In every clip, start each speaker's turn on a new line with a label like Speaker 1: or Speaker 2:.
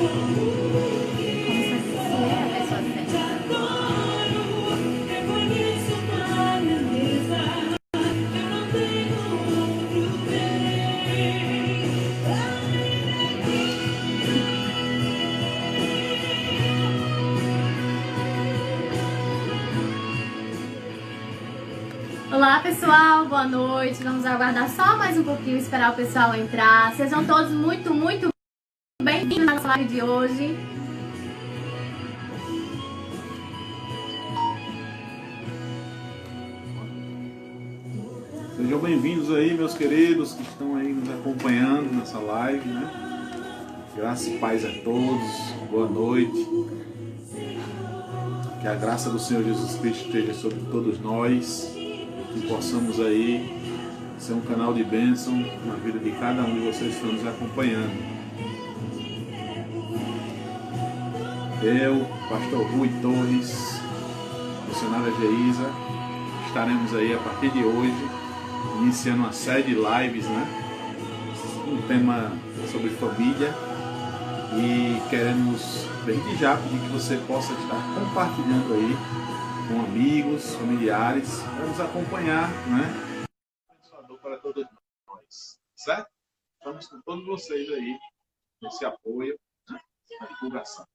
Speaker 1: Olá pessoal, boa noite. Vamos aguardar só mais um pouquinho, esperar o pessoal entrar. Sejam todos muito bem-vindos na live de hoje.
Speaker 2: Sejam bem-vindos aí, meus queridos que estão aí nos acompanhando nessa live, né? Graça e paz a todos, boa noite. Que a graça do Senhor Jesus Cristo esteja sobre todos nós, que possamos aí ser um canal de bênção na vida de cada um de vocês que estão nos acompanhando. Eu, pastor Rui Torres, missionária Geisa, estaremos aí a partir de hoje iniciando uma série de lives, né? Um tema sobre família, e queremos desde já pedir que você possa estar compartilhando aí com amigos, familiares, para nos acompanhar, né? Abençoador para todos nós, certo? Estamos com todos vocês aí nesse apoio, né? Na divulgação.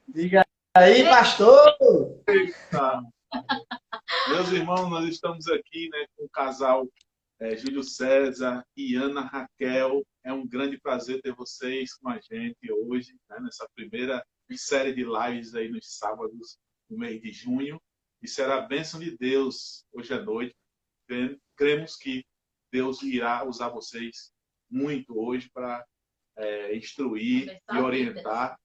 Speaker 3: Diga aí, pastor!
Speaker 2: Eita. Meus irmãos, nós estamos aqui, né, com o casal Júlio César e Ana Raquel. É um grande prazer ter vocês com a gente hoje, né, nessa primeira série de lives aí nos sábados do mês de junho. E será a bênção de Deus hoje à noite. Cremos que Deus irá usar vocês muito hoje para instruir e orientar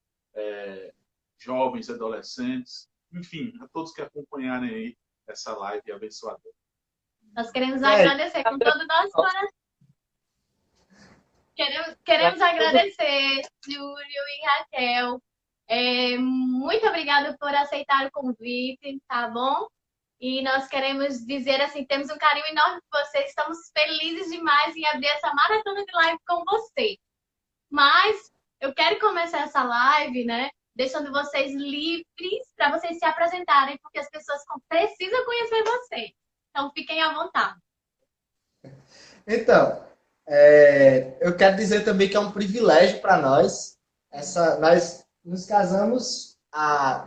Speaker 2: jovens, adolescentes, enfim, a todos que acompanharem aí essa live abençoadora.
Speaker 1: Nós queremos agradecer com todo o nosso coração. Queremos agradecer, Júlio e Raquel. Muito obrigada por aceitar o convite, tá bom? E nós queremos dizer assim, temos um carinho enorme por vocês, estamos felizes demais em abrir essa maratona de live com você. Mas eu quero começar essa live, né, deixando vocês livres para vocês se apresentarem, porque as pessoas precisam conhecer vocês. Então, fiquem à vontade.
Speaker 3: Então, eu quero dizer também que é um privilégio para nós. Nós nos casamos há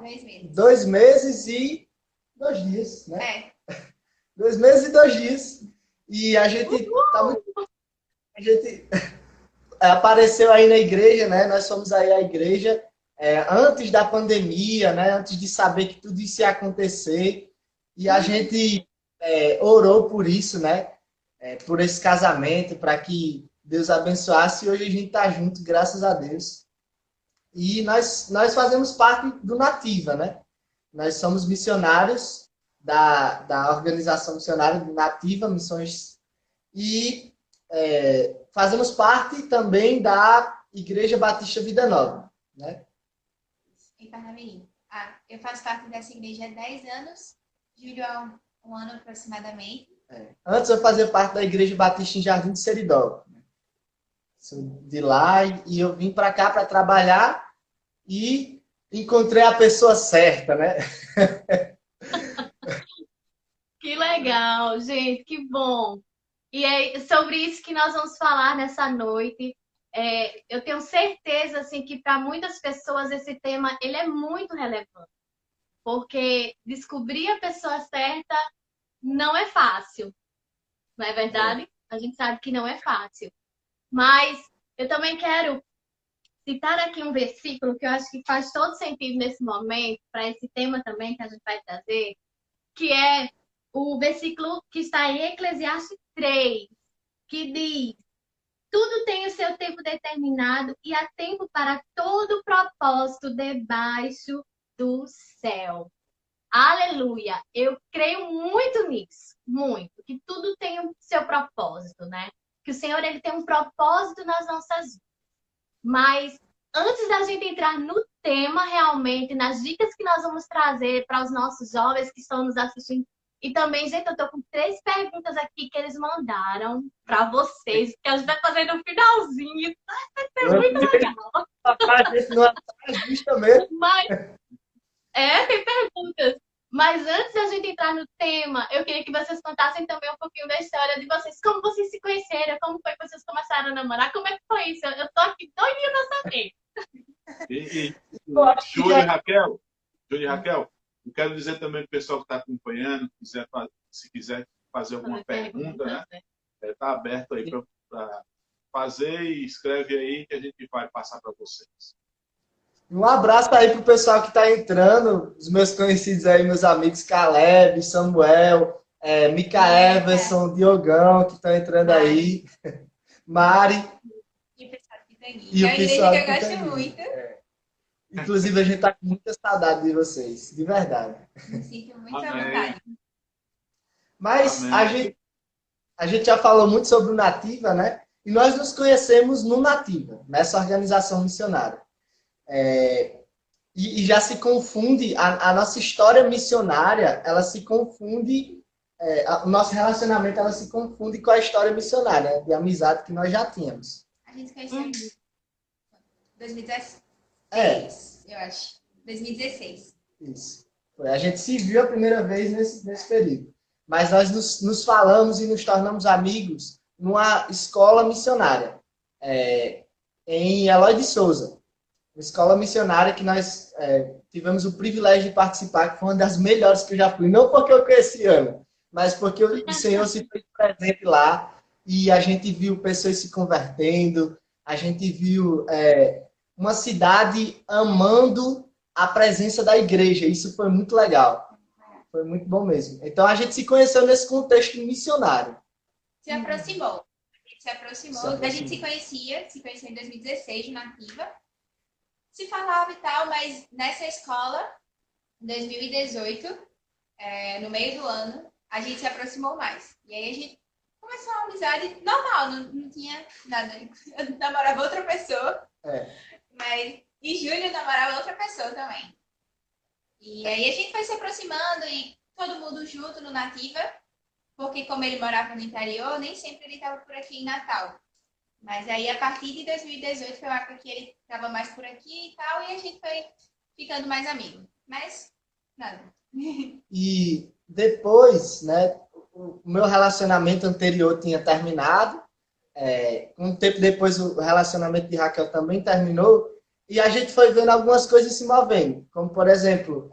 Speaker 3: 2 meses e 2 dias, né? 2 meses e 2 dias. E a gente tá muito... A gente apareceu aí na igreja, né? Nós fomos aí à igreja antes da pandemia, né? Antes de saber que tudo isso ia acontecer. E a gente orou por isso, né? Por esse casamento, para que Deus abençoasse. E hoje a gente está junto, graças a Deus. E nós fazemos parte do Nativa, né? Nós somos missionários da organização missionária Nativa Missões. E fazemos parte também da Igreja Batista Vida Nova, né?
Speaker 4: Em Parnamirim. Eu faço parte dessa igreja há 10 anos, Júlio há um ano aproximadamente.
Speaker 3: Antes eu fazia parte da Igreja Batista em Jardim de Seridó. Sou de lá e eu vim para cá para trabalhar e encontrei a pessoa certa, né?
Speaker 1: Que legal, gente, que bom. E é sobre isso que nós vamos falar nessa noite. Eu tenho certeza assim, que para muitas pessoas esse tema ele é muito relevante. Porque descobrir a pessoa certa não é fácil. Não é verdade? A gente sabe que não é fácil. Mas eu também quero citar aqui um versículo que eu acho que faz todo sentido nesse momento, para esse tema também que a gente vai trazer, que é o versículo que está em Eclesiastes 3, que diz: tudo tem o seu tempo determinado e há tempo para todo propósito debaixo do céu. Aleluia! Eu creio muito nisso, muito. Que tudo tem o seu propósito, né? Que o Senhor ele tem um propósito nas nossas vidas. Mas antes da gente entrar no tema realmente, nas dicas que nós vamos trazer para os nossos jovens que estão nos assistindo, e também, gente, eu tô com 3 perguntas aqui que eles mandaram para vocês, que a gente vai fazer no finalzinho. Vai ser muito legal.
Speaker 3: A gente não é justa mesmo.
Speaker 1: Mas, tem perguntas. Mas antes da gente entrar no tema, eu queria que vocês contassem também um pouquinho da história de vocês. Como vocês se conheceram? Como foi que vocês começaram a namorar? Como é que foi isso? Eu tô aqui doidinha pra saber.
Speaker 2: Júlio e Raquel, eu quero dizer também para o pessoal que está acompanhando, se quiser fazer alguma pergunta, né? Está aberto aí para fazer e escreve aí que a gente vai passar para vocês.
Speaker 3: Um abraço aí pro pessoal que está entrando, os meus conhecidos aí, meus amigos Caleb, Samuel, Mica Everson, Diogão, que estão entrando aí, Mari.
Speaker 4: E o pessoal de Pitangui.
Speaker 3: E o pessoal
Speaker 4: que eu gosto muito.
Speaker 3: Inclusive, a gente está com muita saudade de vocês, de verdade.
Speaker 4: Me sinto muito à vontade.
Speaker 3: Mas a gente já falou muito sobre o Nativa, né? E nós nos conhecemos no Nativa, nessa organização missionária. E já se confunde, a nossa história missionária, ela se confunde, o nosso relacionamento, ela se confunde com a história missionária, de amizade que nós já tínhamos.
Speaker 4: A gente se conheceu em 2016, eu acho. 2016.
Speaker 3: Isso. A gente se viu a primeira vez nesse período. Mas nós nos falamos e nos tornamos amigos numa escola missionária, em Eloy de Souza. Uma escola missionária que nós tivemos o privilégio de participar, que foi uma das melhores que eu já fui. Não porque eu conheci Ana, mas porque o Senhor se fez presente lá e a gente viu pessoas se convertendo, a gente viu uma cidade amando a presença da igreja. Isso foi muito legal. Foi muito bom mesmo. Então, a gente se conheceu nesse contexto missionário.
Speaker 4: Se aproximou. A gente se aproximou. A gente se conheceu em 2016, no Nativa. Se falava e tal, mas nessa escola, em 2018, no meio do ano, a gente se aproximou mais. E aí a gente começou uma amizade normal, não tinha nada. Eu namorava outra pessoa, e Júlio namorava outra pessoa também. E aí a gente foi se aproximando e todo mundo junto no Nativa, porque como ele morava no interior, nem sempre ele estava por aqui em Natal. Mas aí, a partir de 2018, foi uma época que ele estava mais por aqui e tal, e a gente foi ficando mais amigo. Mas, nada.
Speaker 3: E depois, né, o meu relacionamento anterior tinha terminado. Um tempo depois, o relacionamento de Raquel também terminou. E a gente foi vendo algumas coisas se movendo. Como, por exemplo,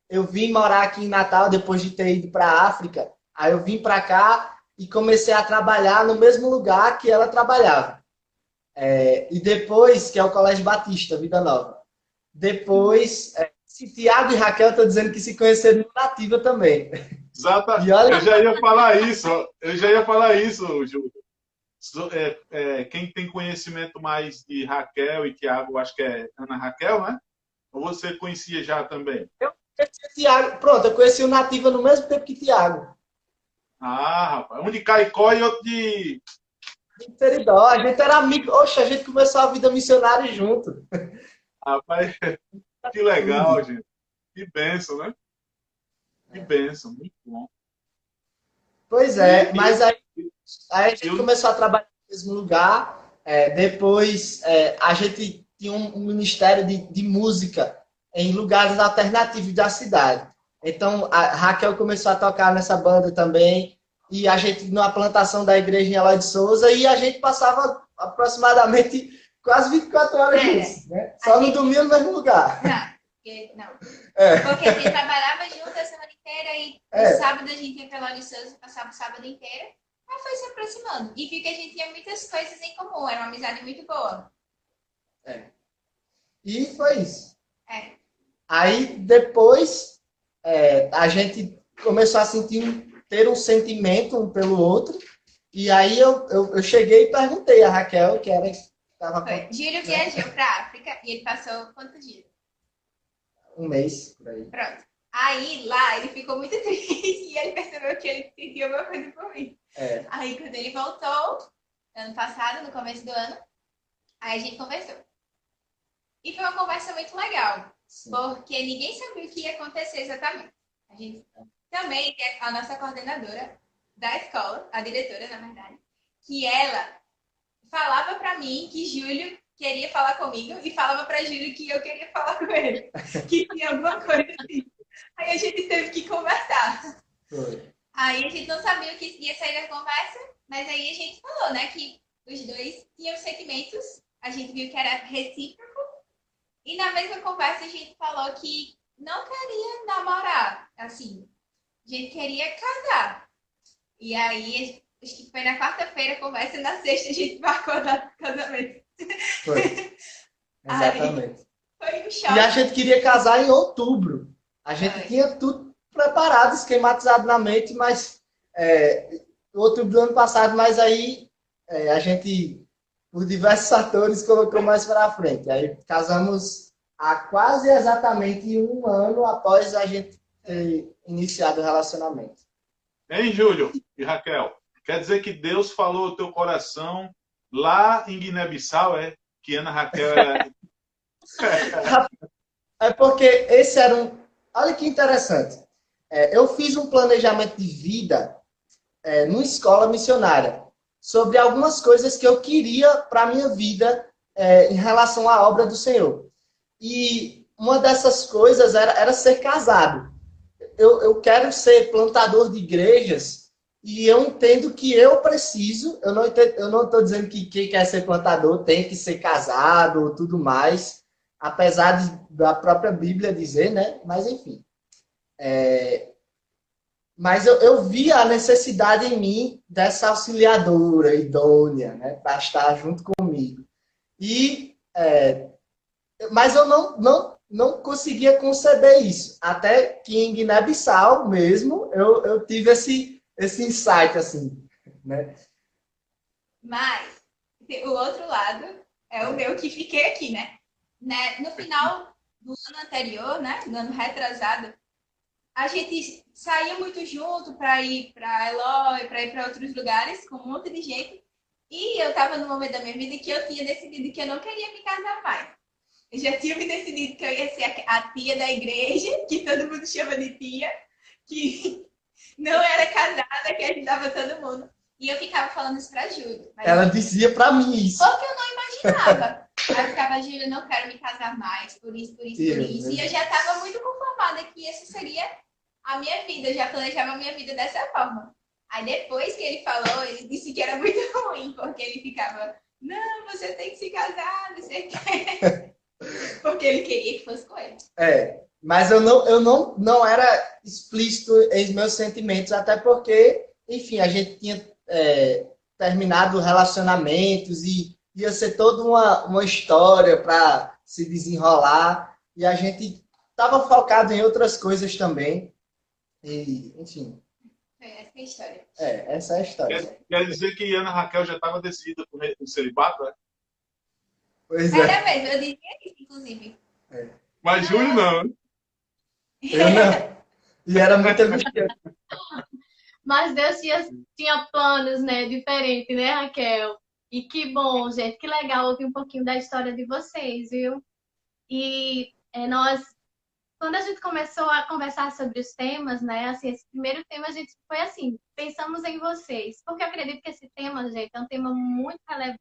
Speaker 3: eu vim morar aqui em Natal depois de ter ido para a África. Aí eu vim para cá e comecei a trabalhar no mesmo lugar que ela trabalhava. E depois, que é o Colégio Batista, Vida Nova. Depois, Tiago e Raquel estão dizendo que se conheceram no Nativa também.
Speaker 2: Exatamente. Olha... Eu já ia falar isso, Júlio. Quem tem conhecimento mais de Raquel e Tiago, acho que é Ana Raquel, né? Ou você conhecia já também?
Speaker 3: Eu conheci o Tiago. Pronto, eu conheci o Nativa no mesmo tempo que Tiago.
Speaker 2: Ah, rapaz. Um de Caicó e outro de
Speaker 3: Seridó. A gente era amigo. Oxe, a gente começou a vida missionária junto.
Speaker 2: Rapaz, que legal, gente. Que bênção, né? Que bênção. Muito bom.
Speaker 3: Pois é, mas aí a gente começou a trabalhar no mesmo lugar. Depois, a gente tinha um ministério de música em lugares alternativos da cidade. Então, a Raquel começou a tocar nessa banda também. E a gente, numa plantação da igreja em Eloy de Souza, e a gente passava aproximadamente quase 24 horas juntos, né? Só no domingo no mesmo lugar.
Speaker 4: Não. Porque a gente trabalhava junto a semana inteira e no sábado a gente ia para Eloy de Souza, passava o sábado inteiro. Aí foi se aproximando. E viu que a gente tinha muitas coisas em comum. Era uma amizade muito boa.
Speaker 3: E foi isso. Aí, depois, a gente começou a ter um sentimento um pelo outro. E aí, eu cheguei e perguntei a Raquel, que era...
Speaker 4: Júlio viajou para a África e ele passou quantos dias?
Speaker 3: Um mês, por aí.
Speaker 4: Pronto. Aí, lá, ele ficou muito triste e ele percebeu que ele sentia alguma coisa por mim. Aí, quando ele voltou, ano passado, no começo do ano, aí a gente conversou. E foi uma conversa muito legal, porque ninguém sabia o que ia acontecer exatamente. A gente também tem a nossa coordenadora da escola, a diretora, na verdade, que ela falava para mim que Júlio queria falar comigo e falava pra Júlio que eu queria falar com ele. Que tinha alguma coisa assim. Aí a gente teve que conversar.
Speaker 3: Foi.
Speaker 4: Aí a gente não sabia o que ia sair da conversa, mas aí a gente falou, né, que os dois tinham sentimentos, a gente viu que era recíproco, e na mesma conversa a gente falou que não queria namorar, assim, a gente queria casar. E aí, acho que foi na quarta-feira a conversa, e na sexta a gente marcou a data do casamento.
Speaker 3: Foi. Exatamente.
Speaker 4: Foi um choque.
Speaker 3: E a gente queria casar em outubro. A gente tinha tudo preparado, esquematizado na mente, mas outubro do ano passado, mas aí a gente, por diversos fatores, colocou mais para frente. Aí casamos há quase exatamente um ano após a gente ter iniciado o relacionamento.
Speaker 2: Hein, Júlio e Raquel? Quer dizer que Deus falou o teu coração lá em Guiné-Bissau, que Ana Raquel era...
Speaker 3: É porque esse era um... Olha que interessante. Eu fiz um planejamento de vida numa escola missionária sobre algumas coisas que eu queria para a minha vida em relação à obra do Senhor. E uma dessas coisas era ser casado. Eu quero ser plantador de igrejas e eu entendo que eu preciso, eu não estou dizendo que quem quer ser plantador tem que ser casado ou tudo mais, apesar da própria Bíblia dizer, né? Mas enfim. Mas eu vi a necessidade em mim dessa auxiliadora idônea, né? Para estar junto comigo. Mas eu não conseguia conceber isso. Até que em Guiné-Bissau mesmo, eu tive esse insight, assim, né?
Speaker 4: Mas o outro lado é o meu que fiquei aqui, né? No final do ano anterior, né? No ano retrasado, a gente saía muito junto para ir para Eloy, para ir para outros lugares com um monte de gente. E eu estava no momento da minha vida que eu tinha decidido que eu não queria me casar mais. Eu já tinha me decidido que eu ia ser a tia da igreja, que todo mundo chama de tia, que não era casada, que ajudava todo mundo. E eu ficava falando isso pra Júlia.
Speaker 3: Ela dizia pra mim isso.
Speaker 4: Porque eu não imaginava. Aí eu ficava, Júlia, não quero me casar mais, por isso, por isso, por isso. E eu já estava muito conformada que essa seria a minha vida. Eu já planejava a minha vida dessa forma. Aí depois que ele falou, ele disse que era muito ruim, porque ele ficava, não, você tem que se casar, não sei o quê. Porque ele queria que fosse com ele.
Speaker 3: Mas eu não era explícito em meus sentimentos, até porque, enfim, a gente tinha terminado relacionamentos e ia ser toda uma história para se desenrolar e a gente estava focado em outras coisas também. E, enfim.
Speaker 4: Essa é a história.
Speaker 3: Essa é a história.
Speaker 2: Quer dizer que Ana Raquel já estava decidida com o celibato, né?
Speaker 3: Pois
Speaker 4: Era mesmo, eu dizia isso, inclusive.
Speaker 2: Mas Júlio não.
Speaker 3: Eu não. E era muito angustiante.
Speaker 1: Mas Deus tinha planos, né, diferentes, né, Raquel? E que bom, gente, que legal ouvir um pouquinho da história de vocês, viu? E quando a gente começou a conversar sobre os temas, né, assim, esse primeiro tema a gente foi assim, pensamos em vocês, porque eu acredito que esse tema, gente, é um tema muito relevante.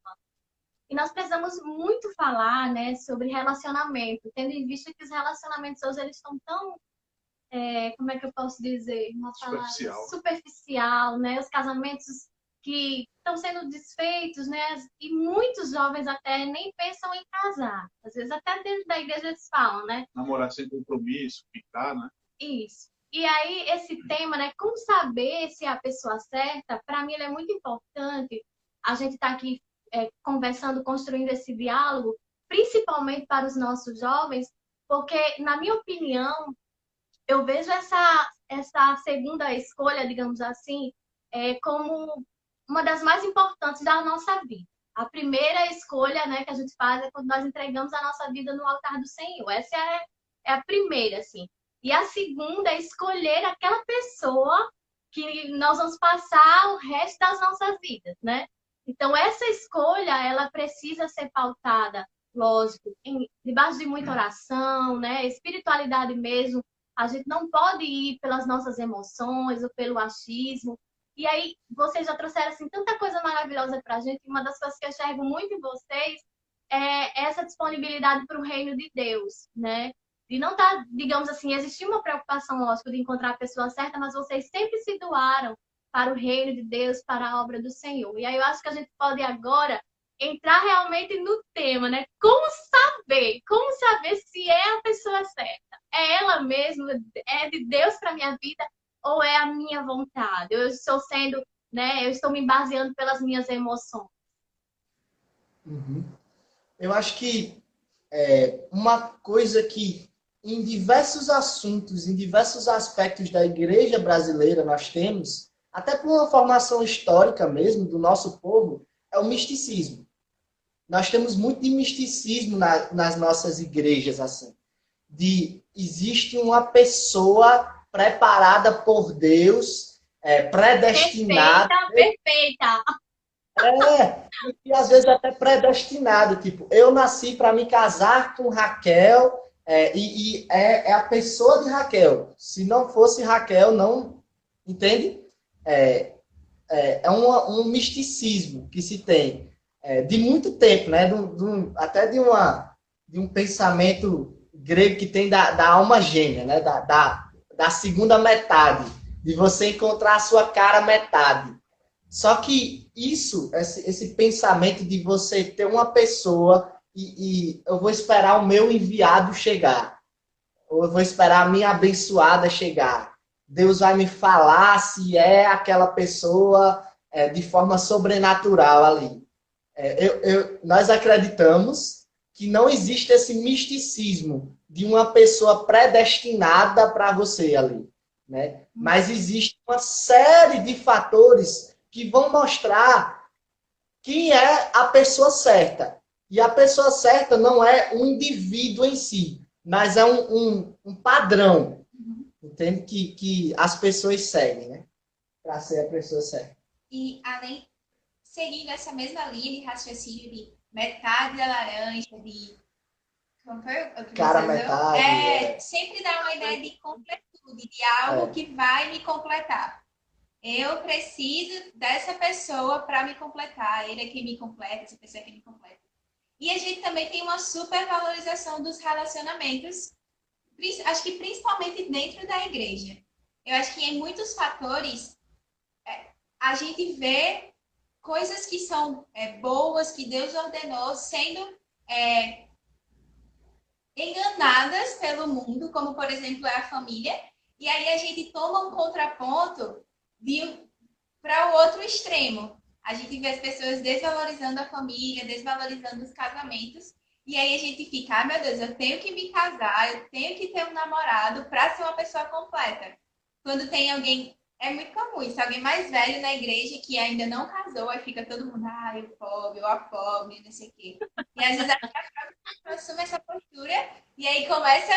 Speaker 1: E nós precisamos muito falar, né, sobre relacionamento, tendo em vista que os relacionamentos hoje eles estão tão, como é que eu posso dizer? Uma palavra superficial, né? Os casamentos que estão sendo desfeitos, né? E muitos jovens até nem pensam em casar. Às vezes até dentro da igreja eles falam, né?
Speaker 2: Namorar sem compromisso, ficar, né?
Speaker 1: Isso. E aí esse tema, né? Como saber se é a pessoa certa? Para mim ele é muito importante. A gente está aqui conversando, construindo esse diálogo, principalmente para os nossos jovens, porque, na minha opinião, eu vejo essa segunda escolha, digamos assim, como uma das mais importantes da nossa vida. A primeira escolha, né, que a gente faz é quando nós entregamos a nossa vida no altar do Senhor. Essa é a primeira, assim. E a segunda é escolher aquela pessoa que nós vamos passar o resto das nossas vidas, né? Então, essa escolha, ela precisa ser pautada, lógico, debaixo de muita oração, né? Espiritualidade mesmo. A gente não pode ir pelas nossas emoções ou pelo achismo. E aí, vocês já trouxeram assim, tanta coisa maravilhosa pra gente. Uma das coisas que eu enxergo muito em vocês essa disponibilidade para o reino de Deus, né? De não estar, digamos assim, existia uma preocupação, lógico, de encontrar a pessoa certa, mas vocês sempre se doaram para o reino de Deus, para a obra do Senhor. E aí eu acho que a gente pode agora entrar realmente no tema, né? Como saber se é a pessoa certa? É ela mesma? É de Deus para minha vida? Ou é a minha vontade? Eu estou sendo, né? Eu estou me baseando pelas minhas emoções.
Speaker 3: Uhum. Eu acho que uma coisa que em diversos assuntos, em diversos aspectos da igreja brasileira nós temos, até por uma formação histórica mesmo do nosso povo, é o misticismo. Nós temos muito de misticismo nas nossas igrejas, assim. Existe uma pessoa preparada por Deus, predestinada.
Speaker 1: Perfeita!
Speaker 3: E às vezes até predestinado. Tipo, eu nasci para me casar com Raquel, é a pessoa de Raquel. Se não fosse Raquel, não. Entende? Um misticismo que se tem de muito tempo, né? Até de um pensamento grego que tem da alma gêmea, né? Da segunda metade, de você encontrar a sua cara metade. Só que esse pensamento de você ter uma pessoa e eu vou esperar o meu enviado chegar, ou eu vou esperar a minha abençoada chegar. Deus vai me falar se é aquela pessoa de forma sobrenatural ali. Nós acreditamos que não existe esse misticismo de uma pessoa predestinada para você ali, né? Mas existe uma série de fatores que vão mostrar quem é a pessoa certa. E a pessoa certa não é um indivíduo em si, mas é um padrão, entende? Que as pessoas seguem, né? Para ser a pessoa certa.
Speaker 4: E além, seguindo essa mesma linha de raciocínio de metade da laranja, de... Como foi o que
Speaker 3: Cara,
Speaker 4: você
Speaker 3: metade.
Speaker 4: Sempre dá uma ideia de completude, de algo que vai me completar. Eu preciso dessa pessoa para me completar. Ele é quem me completa, essa pessoa é quem me completa. E a gente também tem uma supervalorização dos relacionamentos, acho que principalmente dentro da igreja. Eu acho que em muitos fatores a gente vê coisas que são boas, que Deus ordenou, sendo enganadas pelo mundo, como por exemplo é a família, e aí a gente toma um contraponto para o outro extremo. A gente vê as pessoas desvalorizando a família, desvalorizando os casamentos, e aí a gente fica, meu Deus, eu tenho que me casar, eu tenho que ter um namorado para ser uma pessoa completa. Quando tem alguém, é muito comum isso, alguém mais velho na igreja que ainda não casou, aí fica todo mundo, o pobre, ou a pobre, não sei o quê. E às vezes a própria pessoa assume essa postura, e aí começa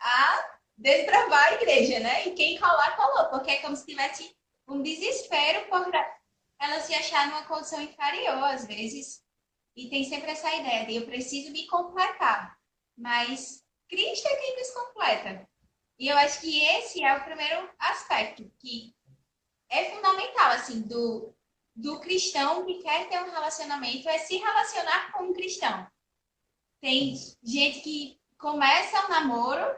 Speaker 4: a desbravar a igreja, né? E quem colar, colou, porque é como se tivesse um desespero por ela se achar numa condição inferior, às vezes. E tem sempre essa ideia de eu preciso me completar. Mas Cristo é quem nos completa. E eu acho que esse é o primeiro aspecto, que é fundamental, assim, do cristão que quer ter um relacionamento, é se relacionar com um cristão. Tem gente que começa um namoro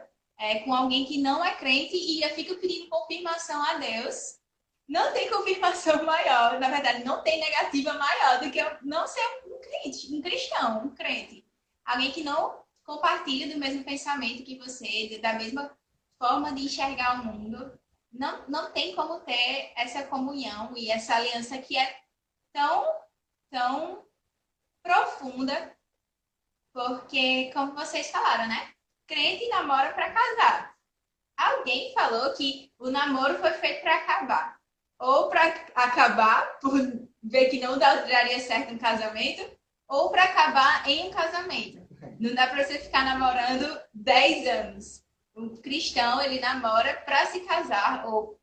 Speaker 4: com alguém que não é crente e já fica pedindo confirmação a Deus. Não tem confirmação maior, na verdade, não tem negativa maior do que eu não ser um crente, um cristão, um crente. Alguém que não compartilha do mesmo pensamento que você, da mesma forma de enxergar o mundo. Não tem como ter essa comunhão e essa aliança que é tão profunda, porque, como vocês falaram, né? Crente namora para casar. Alguém falou que o namoro foi feito para acabar. Ou para acabar, por ver que não daria certo um casamento, ou para acabar em um casamento. Não dá para você ficar namorando 10 anos. O cristão, ele namora para se casar, ou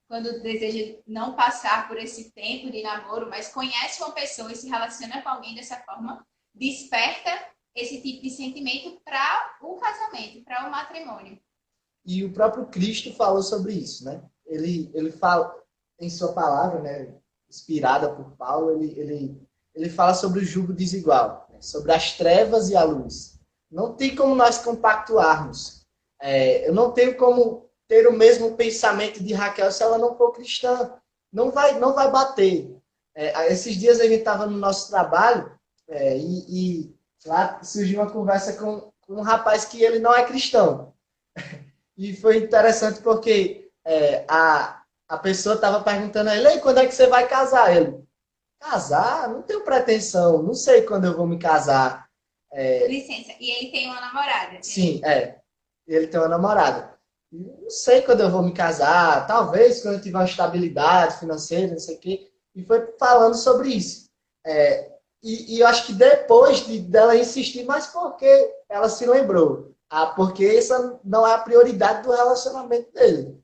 Speaker 4: quando deseja não passar por esse tempo de namoro, mas conhece uma pessoa e se relaciona com alguém dessa forma, desperta esse tipo de sentimento para o casamento, para o matrimônio.
Speaker 3: E o próprio Cristo falou sobre isso, né? Ele fala em sua palavra, né, inspirada por Paulo, ele fala sobre o jugo desigual. Né? sobre as trevas e a luz. Não tem como nós compactuarmos. Eu não tenho como ter o mesmo pensamento de Raquel se ela não for cristã. Não vai bater. Esses dias a gente estava no nosso trabalho e lá surgiu uma conversa com um rapaz que ele não é cristão. E foi interessante porque a pessoa estava perguntando a ele: "Ei, quando é que você vai casar?" Ele: "Casar? Não tenho pretensão, não sei quando eu vou me casar."
Speaker 4: Licença, e ele tem uma namorada?
Speaker 3: Sim, ele tem uma namorada. Não sei quando eu vou me casar, talvez quando eu tiver uma estabilidade financeira, não sei o quê. E foi falando sobre isso. E eu acho que depois dela insistir, mas porque ela se lembrou. Porque essa não é a prioridade do relacionamento dele.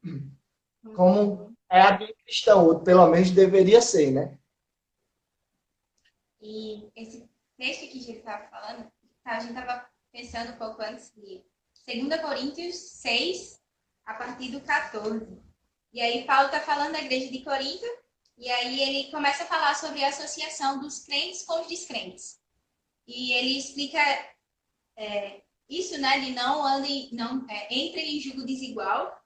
Speaker 3: Como é a de cristão, ou pelo menos deveria ser, né?
Speaker 4: E esse texto que a gente estava falando, a gente estava pensando um pouco antes de 2 Coríntios 6, a partir do 14. E aí Paulo está falando da igreja de Corinto, e aí ele começa a falar sobre a associação dos crentes com os descrentes. E ele explica isso, né, de não entrem em julgo desigual.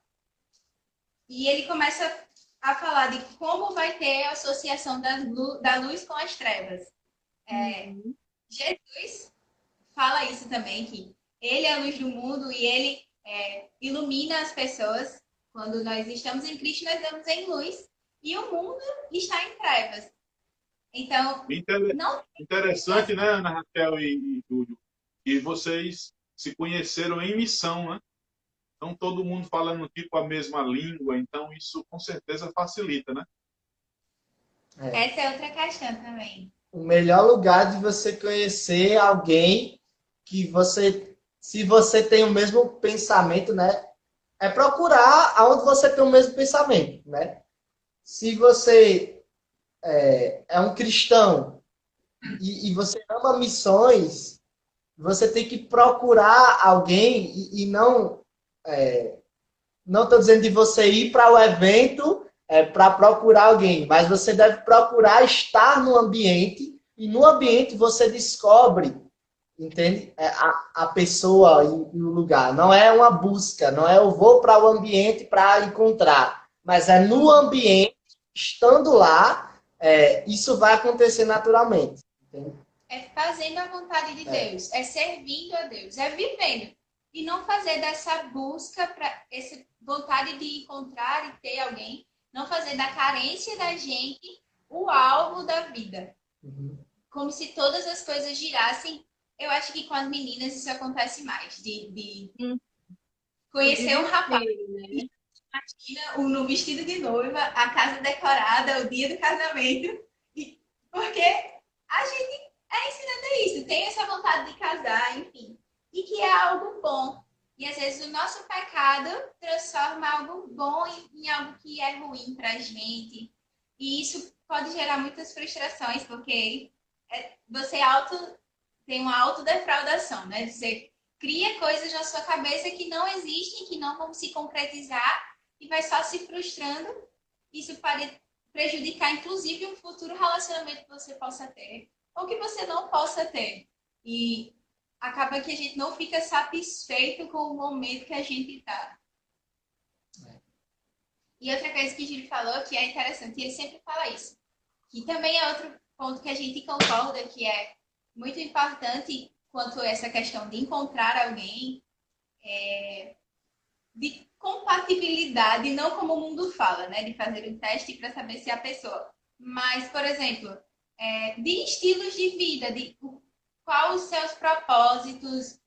Speaker 4: E ele começa a falar de como vai ter a associação da luz com as trevas. Jesus fala isso também, que ele é a luz do mundo e ele ilumina as pessoas. Quando nós estamos em Cristo, nós estamos em luz e o mundo está em trevas. Então,
Speaker 2: Interessante, né, Ana Raquel e Júlio? E vocês se conheceram em missão, né? Então, todo mundo falando tipo a mesma língua, então isso com certeza facilita, né?
Speaker 4: Essa é outra questão também.
Speaker 3: O melhor lugar de você conhecer alguém que se você tem o mesmo pensamento, né? É procurar aonde você tem o mesmo pensamento, né? Se você é um cristão e você ama missões, você tem que procurar alguém e não estou dizendo de você ir para o evento para procurar alguém, mas você deve procurar estar no ambiente e no ambiente você descobre, entende? A pessoa e o lugar. Não é uma busca, não é eu vou para o ambiente para encontrar, mas é no ambiente, estando lá, isso vai acontecer naturalmente. Entende?
Speaker 4: É fazendo a vontade de Deus, é servindo a Deus, é vivendo. E não fazer dessa busca, para essa vontade de encontrar e ter alguém, não fazer da carência da gente o alvo da vida. Como se todas as coisas girassem. Eu acho que com as meninas isso acontece mais, de conhecer um rapaz.
Speaker 1: Né?
Speaker 4: Imagina no vestido de noiva, a casa decorada, o dia do casamento. Porque a gente ensinando isso, tem essa vontade de casar, enfim. E que é algo bom. E às vezes o nosso pecado transforma algo bom em algo que é ruim pra gente. E isso pode gerar muitas frustrações, porque você tem uma autodefraudação, né? Você cria coisas na sua cabeça que não existem, que não vão se concretizar e vai só se frustrando. Isso pode prejudicar, inclusive, um futuro relacionamento que você possa ter ou que você não possa ter. E acaba que a gente não fica satisfeito com o momento que a gente está. E outra coisa que o Gil falou que é interessante, e ele sempre fala isso, que também é outro ponto que a gente concorda, que é muito importante quanto a essa questão de encontrar alguém, de compatibilidade, não como o mundo fala, né? De fazer um teste para saber se é a pessoa. Mas, por exemplo, de estilos de vida, de quais os seus propósitos,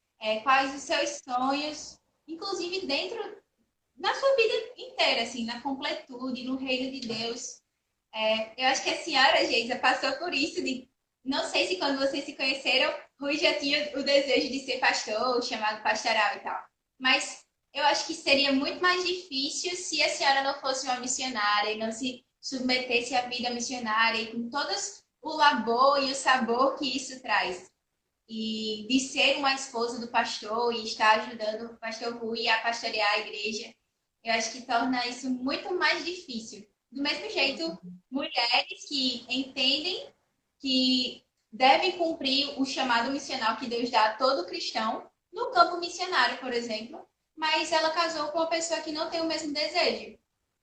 Speaker 4: quais os seus sonhos, inclusive dentro na sua vida inteira, assim, na completude, no reino de Deus. Eu acho que a senhora, Geisa, passou por isso de... Não sei se quando vocês se conheceram, Rui já tinha o desejo de ser pastor, chamado pastoral e tal. Mas eu acho que seria muito mais difícil se a senhora não fosse uma missionária e não se submetesse à vida missionária e com todo o labor e o sabor que isso traz. E de ser uma esposa do pastor e estar ajudando o pastor Rui a pastorear a igreja, eu acho que torna isso muito mais difícil. Do mesmo jeito, mulheres que entendem que devem cumprir o chamado missional que Deus dá a todo cristão no campo missionário, por exemplo, mas ela casou com uma pessoa que não tem o mesmo desejo.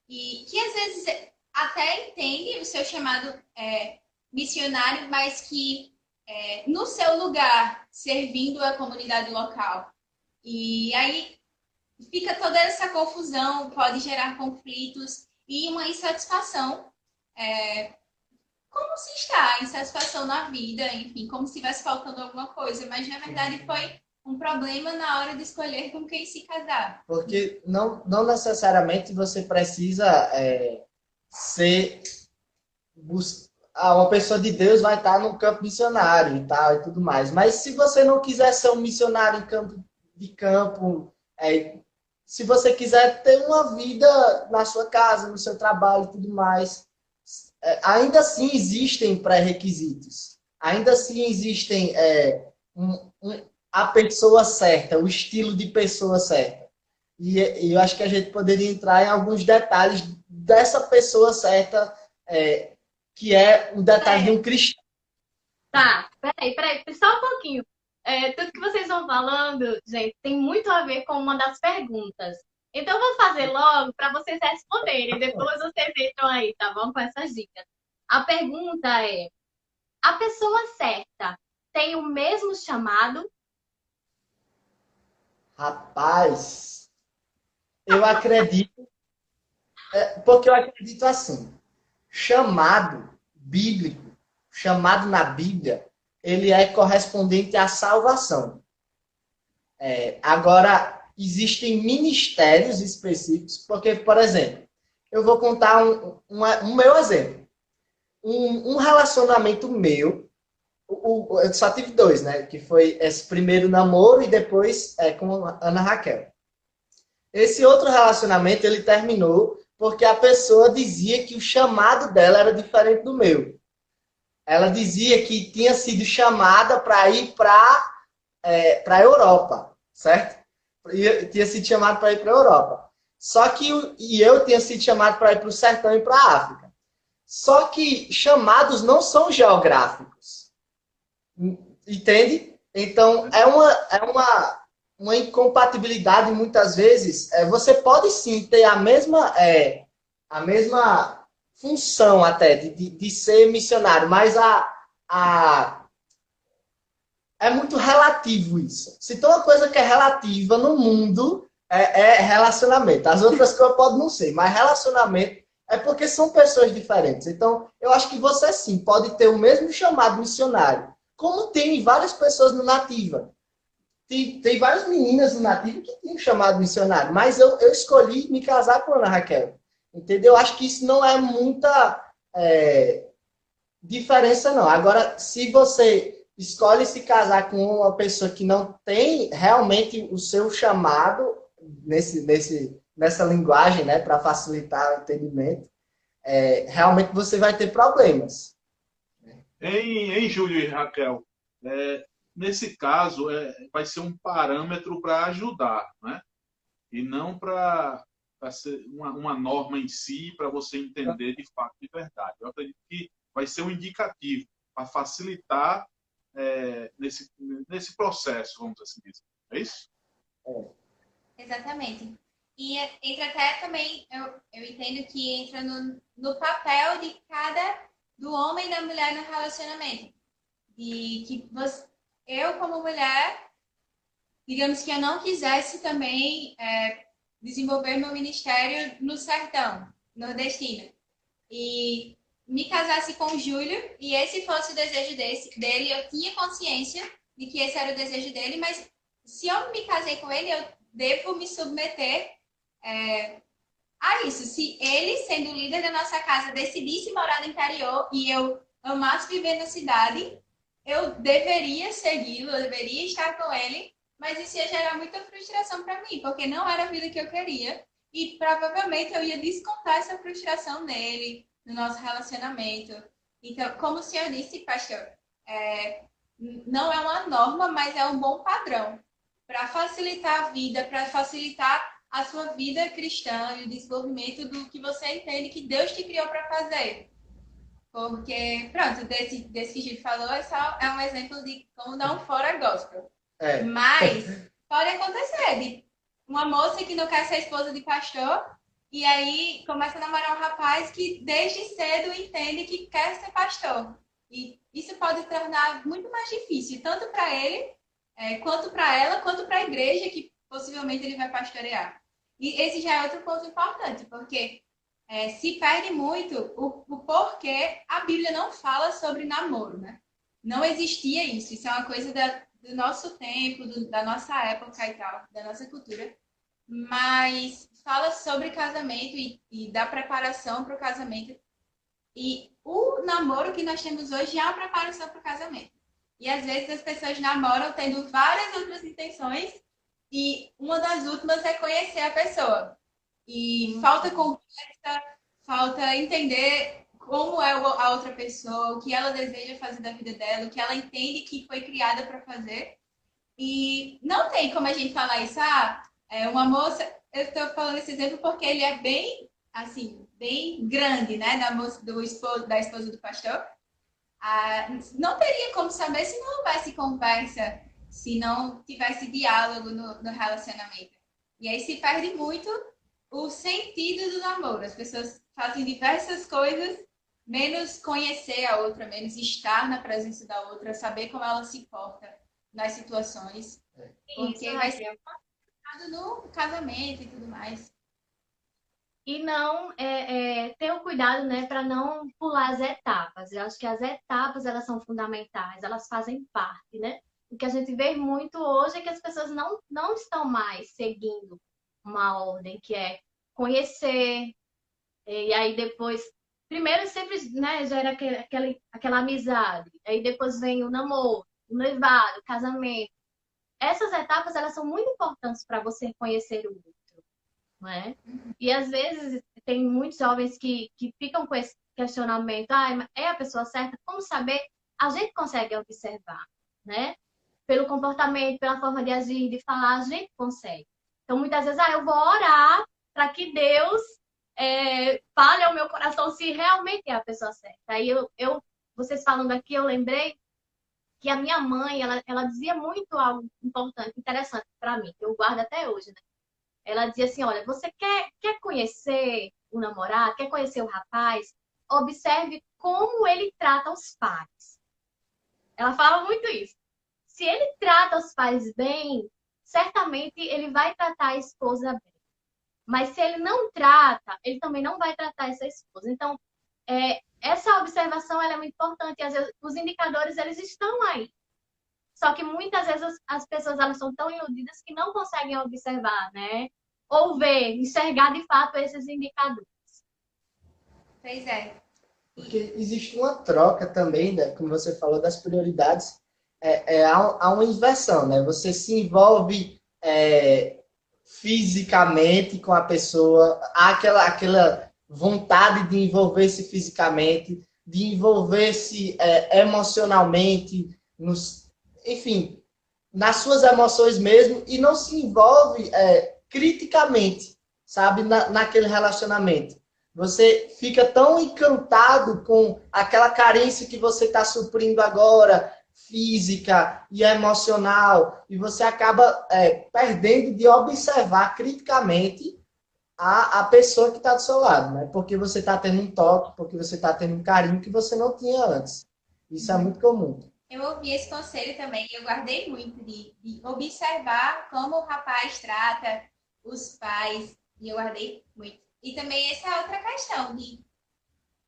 Speaker 4: E que às vezes até entende o seu chamado missionário, mas que no seu lugar, servindo a comunidade local. E aí fica toda essa confusão, pode gerar conflitos e uma insatisfação. Como se está, insatisfação na vida, enfim, como se estivesse faltando alguma coisa, mas na verdade foi um problema na hora de escolher com quem se casar.
Speaker 3: Porque não necessariamente você precisa ser... uma pessoa de Deus vai estar no campo missionário e tal e tudo mais. Mas se você não quiser ser um missionário de campo, se você quiser ter uma vida na sua casa, no seu trabalho e tudo mais, ainda assim existem pré-requisitos. Ainda assim existem a pessoa certa, o estilo de pessoa certa. E eu acho que a gente poderia entrar em alguns detalhes dessa pessoa certa, que é um detalhe de um cristão.
Speaker 1: Tá, peraí, só um pouquinho. Tudo que vocês vão falando, gente, tem muito a ver com uma das perguntas. Então, eu vou fazer logo para vocês responderem. Depois vocês entram aí, tá bom? Com essas dicas. A pergunta é: a pessoa certa tem o mesmo chamado?
Speaker 3: Rapaz, eu acredito, porque eu acredito assim, chamado bíblico, chamado na Bíblia, ele é correspondente à salvação. Agora, existem ministérios específicos, porque, por exemplo, eu vou contar um meu exemplo. Um relacionamento meu, eu só tive 2, né? Que foi esse primeiro namoro e depois com a Ana Raquel. Esse outro relacionamento, ele terminou porque a pessoa dizia que o chamado dela era diferente do meu. Ela dizia que tinha sido chamada para ir para a Europa, certo? Tinha sido chamado para ir para a Europa. Só que eu tinha sido chamado para ir para o sertão e para a África. Só que chamados não são geográficos. Entende? Então, uma incompatibilidade, muitas vezes. Você pode sim ter a mesma função até de ser missionário, mas é muito relativo isso. Se tem uma coisa que é relativa no mundo, é relacionamento. As outras coisas podem não ser, mas relacionamento é porque são pessoas diferentes. Então, eu acho que você sim pode ter o mesmo chamado missionário, como tem várias pessoas no Nativa. Tem várias meninas no Nativa que têm chamado missionário, mas eu escolhi me casar com a Ana Raquel. Entendeu? Eu acho que isso não é muita diferença, não. Agora, se você escolhe se casar com uma pessoa que não tem realmente o seu chamado nessa linguagem, né, para facilitar o entendimento, realmente você vai ter problemas.
Speaker 2: Em Júlio e Raquel, nesse caso, vai ser um parâmetro para ajudar, né? E não para ser uma norma em si, para você entender de fato, de verdade. Eu acredito que vai ser um indicativo para facilitar nesse processo, vamos assim dizer. É isso?
Speaker 4: Exatamente. E entra até também, eu entendo que entra no papel de do homem e da mulher no relacionamento. E que eu, como mulher, digamos que eu não quisesse também desenvolver meu ministério no sertão nordestino. E me casasse com o Júlio, e esse fosse o desejo dele, eu tinha consciência de que esse era o desejo dele, mas se eu me casei com ele, eu devo me submeter a isso. Se ele, sendo o líder da nossa casa, decidisse morar no interior e eu amasse viver na cidade, eu deveria segui-lo, eu deveria estar com ele, mas isso ia gerar muita frustração para mim, porque não era a vida que eu queria. E provavelmente eu ia descontar essa frustração nele, no nosso relacionamento. Então, como o senhor disse, pastor, não é uma norma, mas é um bom padrão para facilitar a vida, para facilitar a sua vida cristã e o desenvolvimento do que você entende que Deus te criou para fazer. Porque, pronto, desse que a gente falou, é um exemplo de como dar um fora gospel.
Speaker 3: É.
Speaker 4: Mas pode acontecer de uma moça que não quer ser esposa de pastor e aí começa a namorar um rapaz que desde cedo entende que quer ser pastor. E isso pode tornar muito mais difícil, tanto para ele, quanto para ela, quanto para a igreja que possivelmente ele vai pastorear. E esse já é outro ponto importante, porque se perde muito o porquê a Bíblia não fala sobre namoro, né? Não existia isso. Isso é uma coisa do nosso tempo, da nossa época e tal, da nossa cultura. Mas fala sobre casamento e da preparação para o casamento. E o namoro que nós temos hoje é uma preparação para o casamento. E às vezes as pessoas namoram tendo várias outras intenções e uma das últimas é conhecer a pessoa. E falta conversa, falta entender como é a outra pessoa, o que ela deseja fazer da vida dela, o que ela entende que foi criada para fazer. E não tem como a gente falar isso, uma moça, eu estou falando esse exemplo porque ele é bem, assim, bem grande, né, da esposa do pastor. Não teria como saber se não houvesse conversa, se não tivesse diálogo no relacionamento. E aí se perde muito o sentido do namoro. As pessoas fazem diversas coisas, menos conhecer a outra, menos estar na presença da outra, saber como ela se porta nas situações. Porque vai ser no casamento e tudo mais.
Speaker 1: E não ter o cuidado, né, para não pular as etapas. Eu acho que as etapas, elas são fundamentais, elas fazem parte, né? O que a gente vê muito hoje é que as pessoas não estão mais seguindo uma ordem, que é conhecer, e aí depois... Primeiro sempre, né, já era aquela amizade, aí depois vem o namoro, o noivado, o casamento. Essas etapas, elas são muito importantes para você conhecer o outro, não é? E às vezes tem muitos jovens que ficam com esse questionamento, é a pessoa certa? Como saber? A gente consegue observar, né? Pelo comportamento, pela forma de agir, de falar, a gente consegue. Então, muitas vezes, eu vou orar para que Deus fale ao meu coração se realmente é a pessoa certa. Aí vocês falando aqui, eu lembrei que a minha mãe, ela dizia muito algo importante, interessante para mim, que eu guardo até hoje, né? Ela dizia assim, olha, você quer conhecer o namorado, quer conhecer o rapaz? Observe como ele trata os pais. Ela falava muito isso. Se ele trata os pais bem, certamente ele vai tratar a esposa bem. Mas se ele não trata, ele também não vai tratar essa esposa. Então, essa observação ela é muito importante. E às vezes, os indicadores, eles estão aí. Só que muitas vezes as pessoas elas são tão iludidas que não conseguem observar, né? Ou ver, enxergar de fato esses indicadores.
Speaker 4: Pois é.
Speaker 3: Porque existe uma troca também, né, como você falou, das prioridades. Há uma inversão, né? Você se envolve fisicamente com a pessoa, há aquela vontade de envolver-se fisicamente, de envolver-se emocionalmente, enfim, nas suas emoções mesmo, e não se envolve criticamente, sabe, naquele relacionamento. Você fica tão encantado com aquela carência que você está suprindo agora, física e emocional, e você acaba perdendo de observar criticamente a pessoa que está do seu lado, né? Porque você está tendo um toque, porque você está tendo um carinho que você não tinha antes. Isso é muito comum.
Speaker 4: Eu ouvi esse conselho também e eu guardei muito de observar como o rapaz trata os pais, e eu guardei muito. E também essa é outra questão de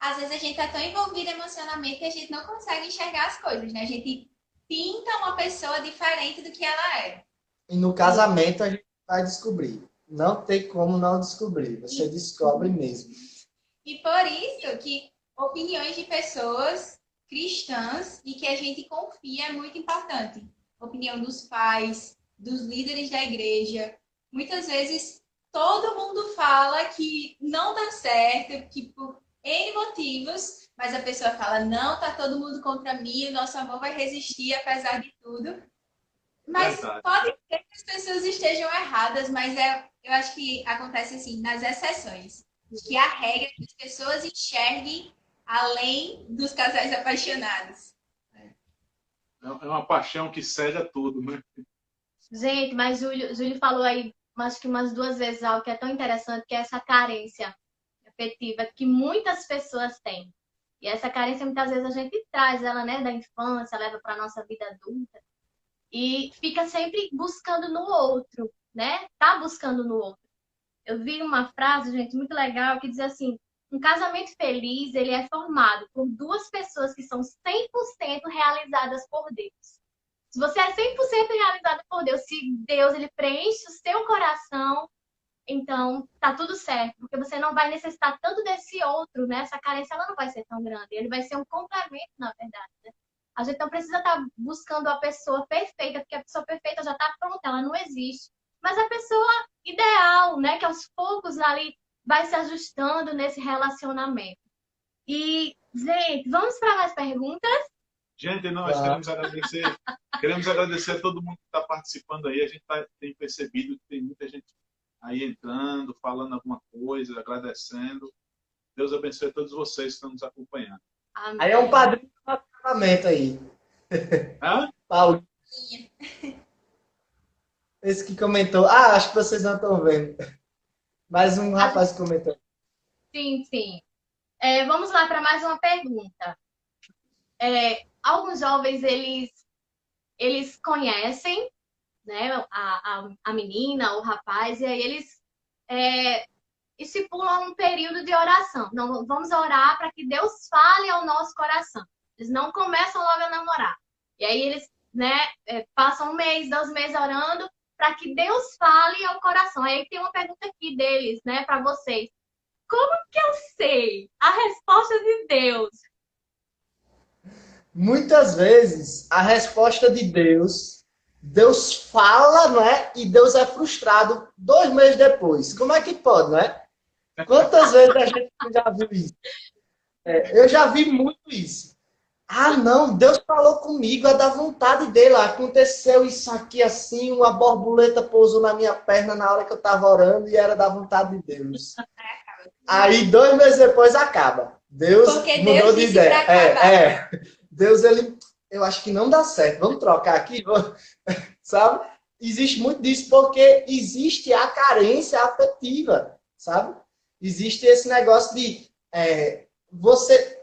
Speaker 4: às vezes a gente tá tão envolvido emocionalmente que a gente não consegue enxergar as coisas, né? A gente pinta uma pessoa diferente do que ela é.
Speaker 3: E no casamento a gente vai descobrir. Não tem como não descobrir. Você descobre mesmo.
Speaker 4: E por isso que opiniões de pessoas cristãs e que a gente confia é muito importante. Opinião dos pais, dos líderes da igreja. Muitas vezes todo mundo fala que não dá certo, que por N motivos, mas a pessoa fala, não, tá todo mundo contra mim, o nosso amor vai resistir apesar de tudo. Mas pode ser que as pessoas estejam erradas, mas eu acho que acontece assim, nas exceções. Que a regra é que as pessoas enxerguem além dos casais apaixonados?
Speaker 2: É uma paixão que cega tudo, né?
Speaker 1: Gente, mas Júlio falou aí, acho que umas 2 vezes algo que é tão interessante, que é essa carência afetiva que muitas pessoas têm. E essa carência, muitas vezes, a gente traz ela, né, da infância, leva para a nossa vida adulta. E fica sempre buscando no outro, né? Tá buscando no outro. Eu vi uma frase, gente, muito legal, que diz assim: um casamento feliz, ele é formado por duas pessoas que são 100% realizadas por Deus. Se você é 100% realizado por Deus, se Deus ele preenche o seu coração, então tá tudo certo, porque você não vai necessitar tanto desse outro, né? Essa carência ela não vai ser tão grande, ele vai ser um complemento, na verdade, né? A gente não precisa estar buscando a pessoa perfeita, porque a pessoa perfeita já está pronta, ela não existe. Mas a pessoa ideal, né? Que aos poucos ali vai se ajustando nesse relacionamento. E, gente, vamos para mais perguntas?
Speaker 2: Gente, nós queremos agradecer a todo mundo que está participando aí. A gente tem percebido que tem muita gente aí entrando, falando alguma coisa, agradecendo. Deus abençoe a todos vocês que estão nos acompanhando.
Speaker 1: Amém.
Speaker 3: Aí é um padrinho do casamento aí.
Speaker 2: Hã?
Speaker 3: Paulo. Esse que comentou. Ah, acho que vocês não estão vendo. Mais um rapaz comentou.
Speaker 1: Sim, sim. Vamos lá para mais uma pergunta. Alguns jovens, eles conhecem, né, a menina, o rapaz, e aí eles estipulam um período de oração. Não, vamos orar para que Deus fale ao nosso coração. Eles não começam logo a namorar. E aí eles, né, passam 1 mês, 2 meses orando para que Deus fale ao coração. Aí tem uma pergunta aqui deles, né, para vocês. Como que eu sei a resposta de Deus?
Speaker 3: Muitas vezes, a resposta de Deus fala, não é? E Deus é frustrado 2 meses depois. Como é que pode, não é? Quantas vezes a gente já viu isso? Eu já vi muito isso. Ah, não, Deus falou comigo, é da vontade dele. Aconteceu isso aqui assim, uma borboleta pousou na minha perna na hora que eu estava orando e era da vontade de Deus. Aí 2 meses depois acaba. Deus
Speaker 4: Porque
Speaker 3: mudou
Speaker 4: Deus
Speaker 3: de
Speaker 4: disse
Speaker 3: ideia.
Speaker 4: pra acabar.
Speaker 3: Deus, eu acho que não dá certo. Vamos trocar aqui, sabe? Existe muito disso porque existe a carência afetiva, sabe? Existe esse negócio de você.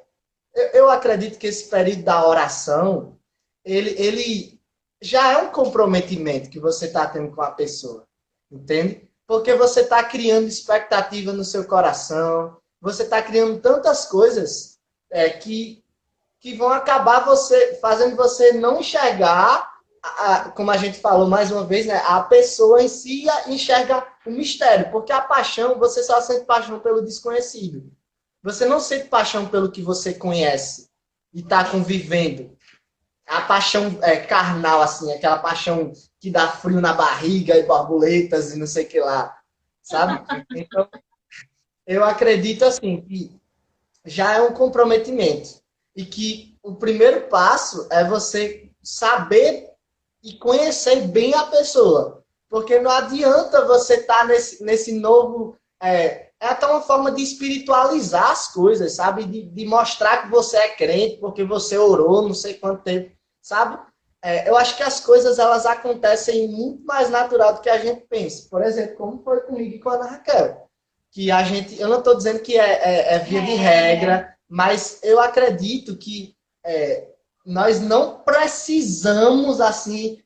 Speaker 3: Eu acredito que esse período da oração, ele já é um comprometimento que você está tendo com a pessoa, entende? Porque você está criando expectativa no seu coração, você está criando tantas coisas que vão acabar fazendo você não enxergar, como a gente falou mais uma vez, né, a pessoa em si enxerga o mistério, porque a paixão, você só sente paixão pelo desconhecido. Você não sente paixão pelo que você conhece e está convivendo. A paixão carnal, assim, aquela paixão que dá frio na barriga e borboletas e não sei o que lá, sabe? Então, eu acredito, assim, que já é um comprometimento. E que o primeiro passo é você saber e conhecer bem a pessoa. Porque não adianta você estar nesse novo... É até uma forma de espiritualizar as coisas, sabe? De mostrar que você é crente porque você orou não sei quanto tempo, sabe? Eu acho que as coisas, elas acontecem muito mais natural do que a gente pensa. Por exemplo, como foi comigo e com a Ana Raquel. Que a gente... Eu não estou dizendo que é via de regra, mas eu acredito que nós não precisamos, assim,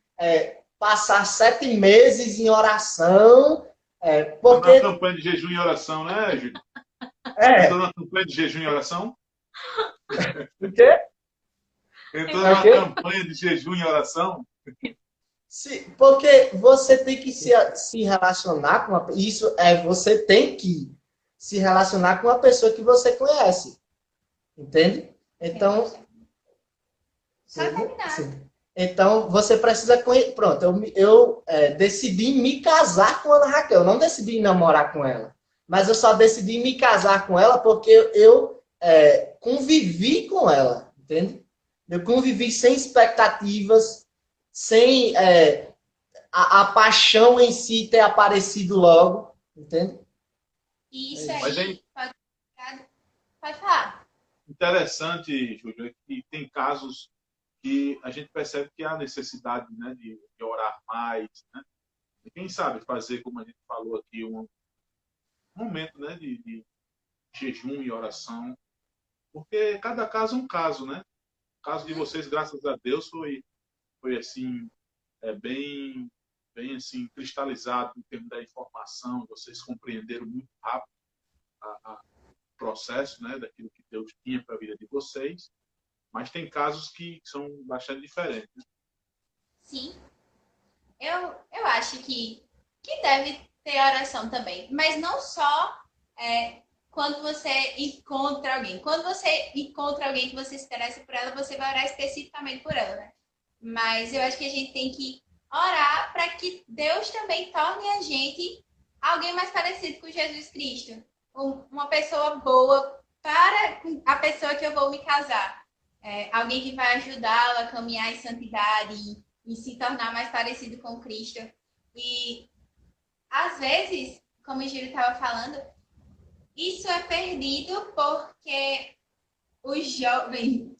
Speaker 3: passar 7 meses em oração... porque...
Speaker 2: Uma campanha de jejum e oração, né, Júlio? Entrou na campanha de jejum e oração?
Speaker 3: O quê?
Speaker 2: Entrou numa campanha de jejum e oração?
Speaker 3: Sim, porque você tem que se relacionar com você tem que se relacionar com uma pessoa que você conhece. Entende? Então... Então, você precisa conhecer... Pronto, eu decidi me casar com a Ana Raquel. Não decidi namorar com ela. Mas eu só decidi me casar com ela porque eu convivi com ela. Entende? Eu convivi sem expectativas, sem a paixão em si ter aparecido logo. Entende?
Speaker 4: Isso aí. Pode falar.
Speaker 2: interessante, Júlio, é que tem casos que a gente percebe que há necessidade, né, de orar mais, né? E quem sabe fazer, como a gente falou aqui, um momento, né, de jejum e oração, porque cada caso é um caso, né? O caso de vocês, graças a Deus, foi assim, bem assim, cristalizado em termos da informação, vocês compreenderam muito rápido o processo, né, daquilo que Deus tinha para a vida de vocês, mas tem casos que são bastante diferentes. Né?
Speaker 4: Sim, eu acho que deve ter oração também, mas não só quando você encontra alguém. Quando você encontra alguém que você se interessa por ela, você vai orar especificamente por ela, né? Mas eu acho que a gente tem que orar para que Deus também torne a gente alguém mais parecido com Jesus Cristo. Uma pessoa boa para a pessoa que eu vou me casar. Alguém que vai ajudá-la a caminhar em santidade e se tornar mais parecido com Cristo. E, às vezes, como o Giro estava falando, isso é perdido porque o jovem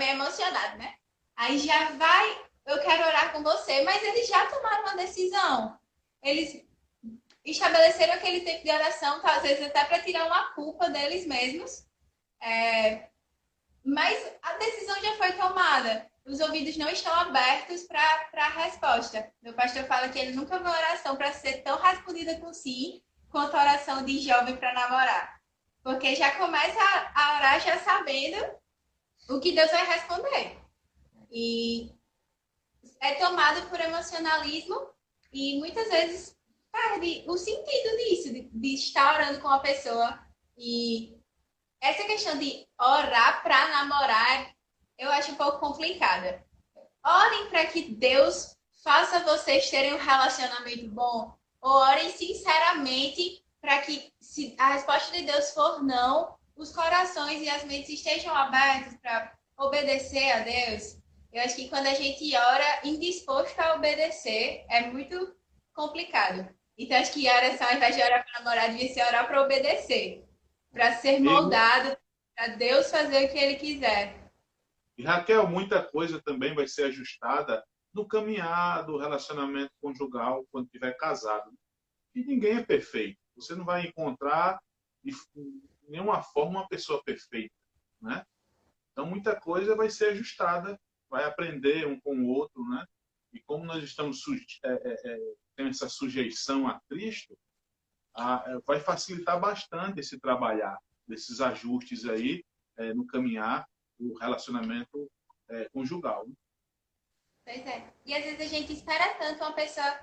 Speaker 4: é emocionado, né? Aí já vai, eu quero orar com você, mas eles já tomaram uma decisão. Eles estabeleceram aquele tempo de oração, tá, às vezes até para tirar uma culpa deles mesmos. Mas a decisão já foi tomada. Os ouvidos não estão abertos para a resposta. Meu pastor fala que ele nunca viu oração para ser tão respondida com sim quanto a oração de jovem para namorar. Porque já começa a orar já sabendo o que Deus vai responder. E é tomado por emocionalismo e muitas vezes perde o sentido disso, de estar orando com a pessoa. E essa questão de orar para namorar, eu acho um pouco complicada. Orem para que Deus faça vocês terem um relacionamento bom, ou orem sinceramente para que, se a resposta de Deus for não, os corações e as mentes estejam abertos para obedecer a Deus. Eu acho que quando a gente ora indisposto a obedecer, é muito complicado. Então, acho que a oração, ao invés de orar para namorar, devia ser orar para obedecer, para ser moldado, para Deus fazer o que Ele quiser.
Speaker 2: E Raquel, muita coisa também vai ser ajustada no caminhar do relacionamento conjugal quando estiver casado. E ninguém é perfeito. Você não vai encontrar de nenhuma forma uma pessoa perfeita, né? Então muita coisa vai ser ajustada, vai aprender um com o outro, né? E como nós estamos tendo essa sujeição a Cristo, vai facilitar bastante esse trabalhar desses ajustes aí no caminhar do relacionamento conjugal. Né?
Speaker 4: Pois é. E às vezes a gente espera tanto uma pessoa,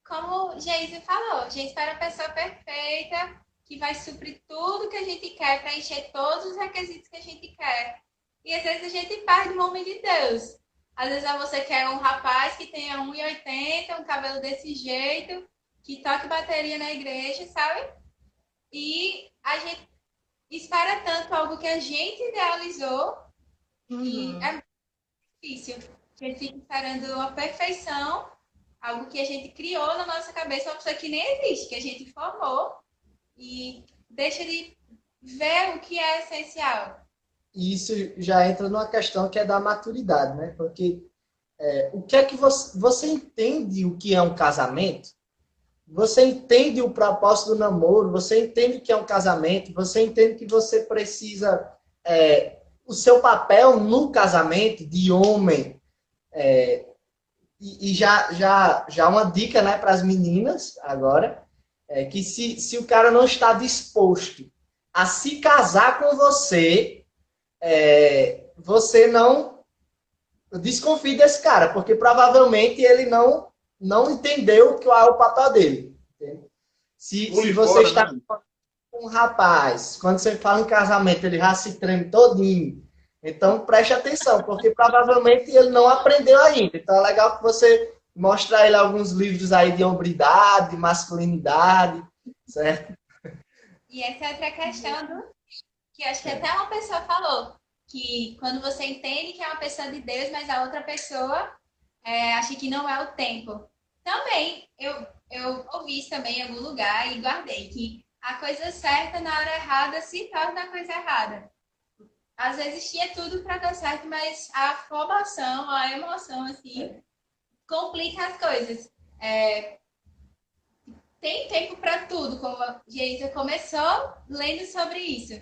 Speaker 4: como o Geise falou, a gente espera a pessoa perfeita, que vai suprir tudo que a gente quer, preencher todos os requisitos que a gente quer. E às vezes a gente perde o homem de Deus. Às vezes você quer um rapaz que tenha 1,80, um cabelo desse jeito, que toque bateria na igreja, sabe? E a gente espera tanto algo que a gente idealizou e é muito difícil. A gente fica esperando uma perfeição, algo que a gente criou na nossa cabeça, uma pessoa que nem existe, que a gente formou e deixa de ver o que é essencial.
Speaker 3: E isso já entra numa questão que é da maturidade, né? Porque o que é que você entende o que é um casamento? Você entende o propósito do namoro? Você entende o que é um casamento? Você entende que você precisa o seu papel no casamento de homem? E já uma dica, né, para as meninas agora, que se o cara não está disposto a se casar com você, você não desconfie desse cara, porque provavelmente ele não entendeu qual é o papel dele. Entende? Se você está com um rapaz, quando você fala em casamento, ele já se treme todinho. Então, preste atenção, porque provavelmente ele não aprendeu ainda. Então, é legal que você mostre a ele alguns livros aí de hombridade, masculinidade, certo?
Speaker 4: E essa é outra questão que acho que até uma pessoa falou, que quando você entende que é uma pessoa de Deus, mas a outra pessoa acha que não é o tempo. Também, eu ouvi isso também em algum lugar e guardei, que a coisa certa na hora errada se torna a coisa errada. às vezes tinha tudo para dar certo, mas a afobação, a emoção, assim, complica as coisas. Tem tempo para tudo, como a Geisa começou lendo sobre isso.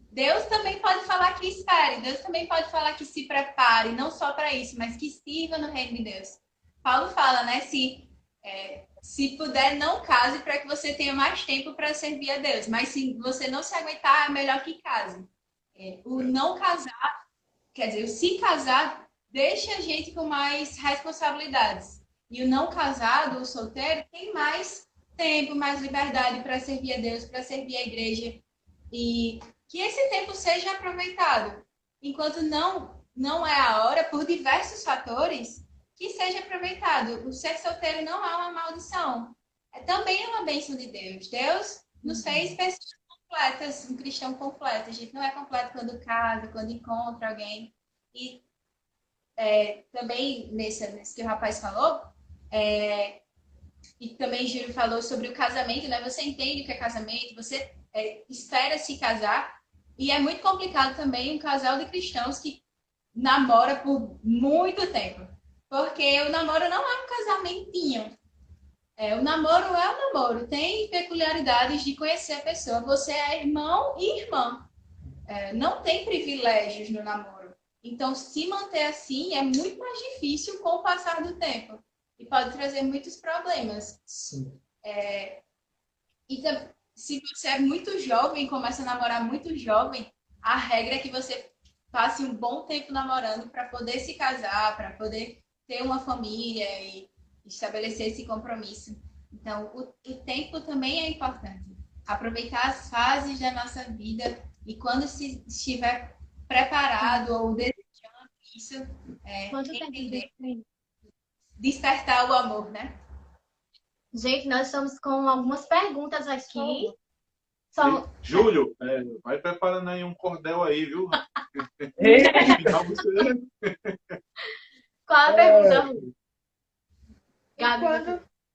Speaker 4: Deus também pode falar que espere, Deus também pode falar que se prepare, não só para isso, mas que sirva no reino de Deus. Paulo fala, né? Se puder, não case para que você tenha mais tempo para servir a Deus. Mas se você não se aguentar, é melhor que case. O não casar, quer dizer, o se casar, deixa a gente com mais responsabilidades. E o não casado, o solteiro, tem mais tempo, mais liberdade para servir a Deus, para servir a igreja. E que esse tempo seja aproveitado. Enquanto não é a hora, por diversos fatores, que seja aproveitado. O ser solteiro não é uma maldição. Também é uma bênção de Deus. Deus nos fez pessoas completas, um cristão completo. A gente não é completo quando casa, quando encontra alguém. E também, nesse que o rapaz falou, e também Giro falou sobre o casamento, né? Você entende o que é casamento, você espera se casar. E é muito complicado também um casal de cristãos que namora por muito tempo. Porque o namoro não é um casamentinho. O namoro é um namoro. Tem peculiaridades de conhecer a pessoa. Você é irmão e irmã. Não tem privilégios no namoro. Então, se manter assim é muito mais difícil com o passar do tempo. E pode trazer muitos problemas.
Speaker 3: Sim.
Speaker 4: E se você é muito jovem, começa a namorar muito jovem, a regra é que você passe um bom tempo namorando para poder se casar, para poder ter uma família e estabelecer esse compromisso. Então, o tempo também é importante. Aproveitar as fases da nossa vida e quando se estiver preparado ou desejando isso, entender, despertar o amor, né?
Speaker 1: Gente, nós estamos com algumas perguntas aqui.
Speaker 2: Júlio, vai preparando aí um cordel aí, viu?
Speaker 1: Qual a pergunta?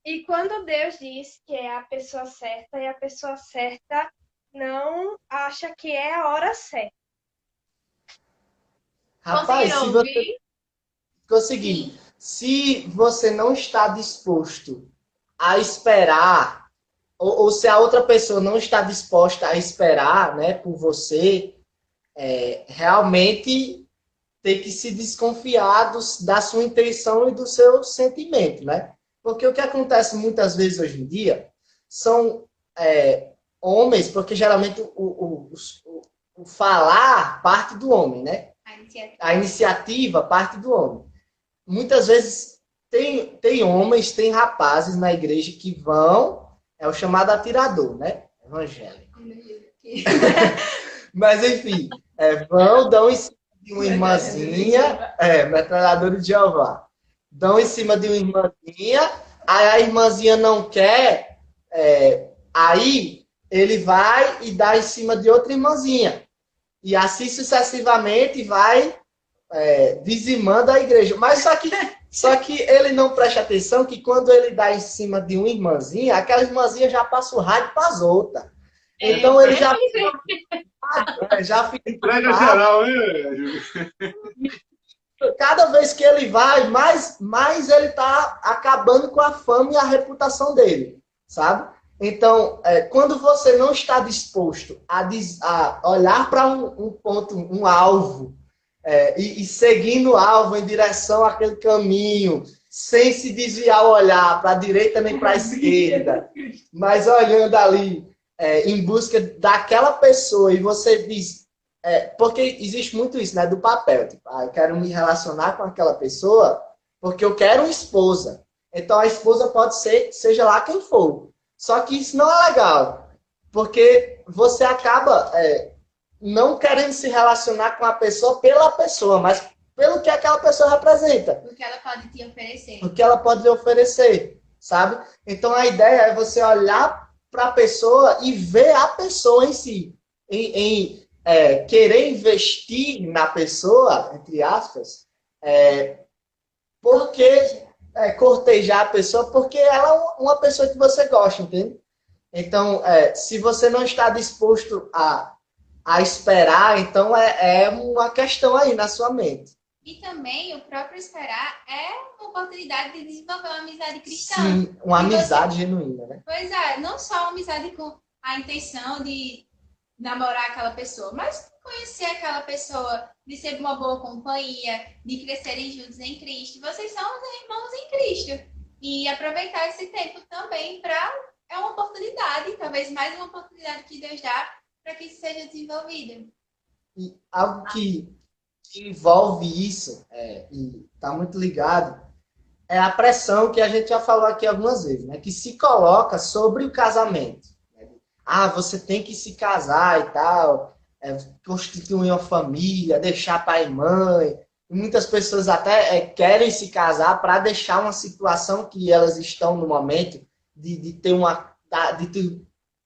Speaker 5: E quando Deus diz que é a pessoa certa e a pessoa certa não acha que é a hora certa?
Speaker 3: Rapaz, se você conseguir, se você não está disposto a esperar, ou se a outra pessoa não está disposta a esperar, né, por você, realmente tem que se desconfiar da sua intenção e do seu sentimento, né? Porque o que acontece muitas vezes hoje em dia são homens, porque geralmente o falar parte do homem, né? A iniciativa parte do homem. Muitas vezes tem homens, tem rapazes na igreja que vão, é o chamado atirador, né? Evangélico. Mas, enfim, vão, dão em cima de uma irmãzinha, metralhadora de Jeová. Dão em cima de uma irmãzinha, aí a irmãzinha não quer, aí ele vai e dá em cima de outra irmãzinha. E assim sucessivamente vai dizimando a igreja. Mas só que ele não presta atenção que quando ele dá em cima de uma irmãzinha, aquela irmãzinha já passa o rádio para as outras. Então ele já fica
Speaker 2: entrega geral, hein?
Speaker 3: Cada vez que ele vai, mais ele está acabando com a fama e a reputação dele, sabe? Então, quando você não está disposto a olhar para um ponto, um alvo, e seguindo o alvo em direção àquele caminho, sem se desviar o olhar para a direita nem para a esquerda, mas olhando ali em busca daquela pessoa, e você diz... porque existe muito isso, né? Do papel. Tipo, eu quero me relacionar com aquela pessoa porque eu quero uma esposa. Então, a esposa pode ser, seja lá quem for. Só que isso não é legal. Porque você acaba não querendo se relacionar com a pessoa pela pessoa, mas pelo que aquela pessoa representa.
Speaker 4: O que ela pode te oferecer.
Speaker 3: O que ela pode lhe oferecer, sabe? Então, a ideia é você olhar para a pessoa e ver a pessoa em si. Querer investir na pessoa, entre aspas, porque cortejar a pessoa, porque ela é uma pessoa que você gosta, entende? Então, se você não está disposto a a esperar, então é uma questão aí na sua mente.
Speaker 4: E também o próprio esperar é uma oportunidade de desenvolver uma amizade cristã.
Speaker 3: Sim, uma amizade genuína, né?
Speaker 4: Pois é, não só uma amizade com a intenção de namorar aquela pessoa, mas conhecer aquela pessoa, de ser uma boa companhia, de crescerem juntos em Cristo. Vocês são os irmãos em Cristo. E aproveitar esse tempo também é uma oportunidade, talvez mais uma oportunidade que Deus dá para que isso seja desenvolvido.
Speaker 3: E algo que envolve isso, e está muito ligado, é a pressão que a gente já falou aqui algumas vezes, né? Que se coloca sobre o casamento. Ah, você tem que se casar e tal, constituir uma família, deixar pai e mãe. Muitas pessoas até querem se casar para deixar uma situação que elas estão no momento de ter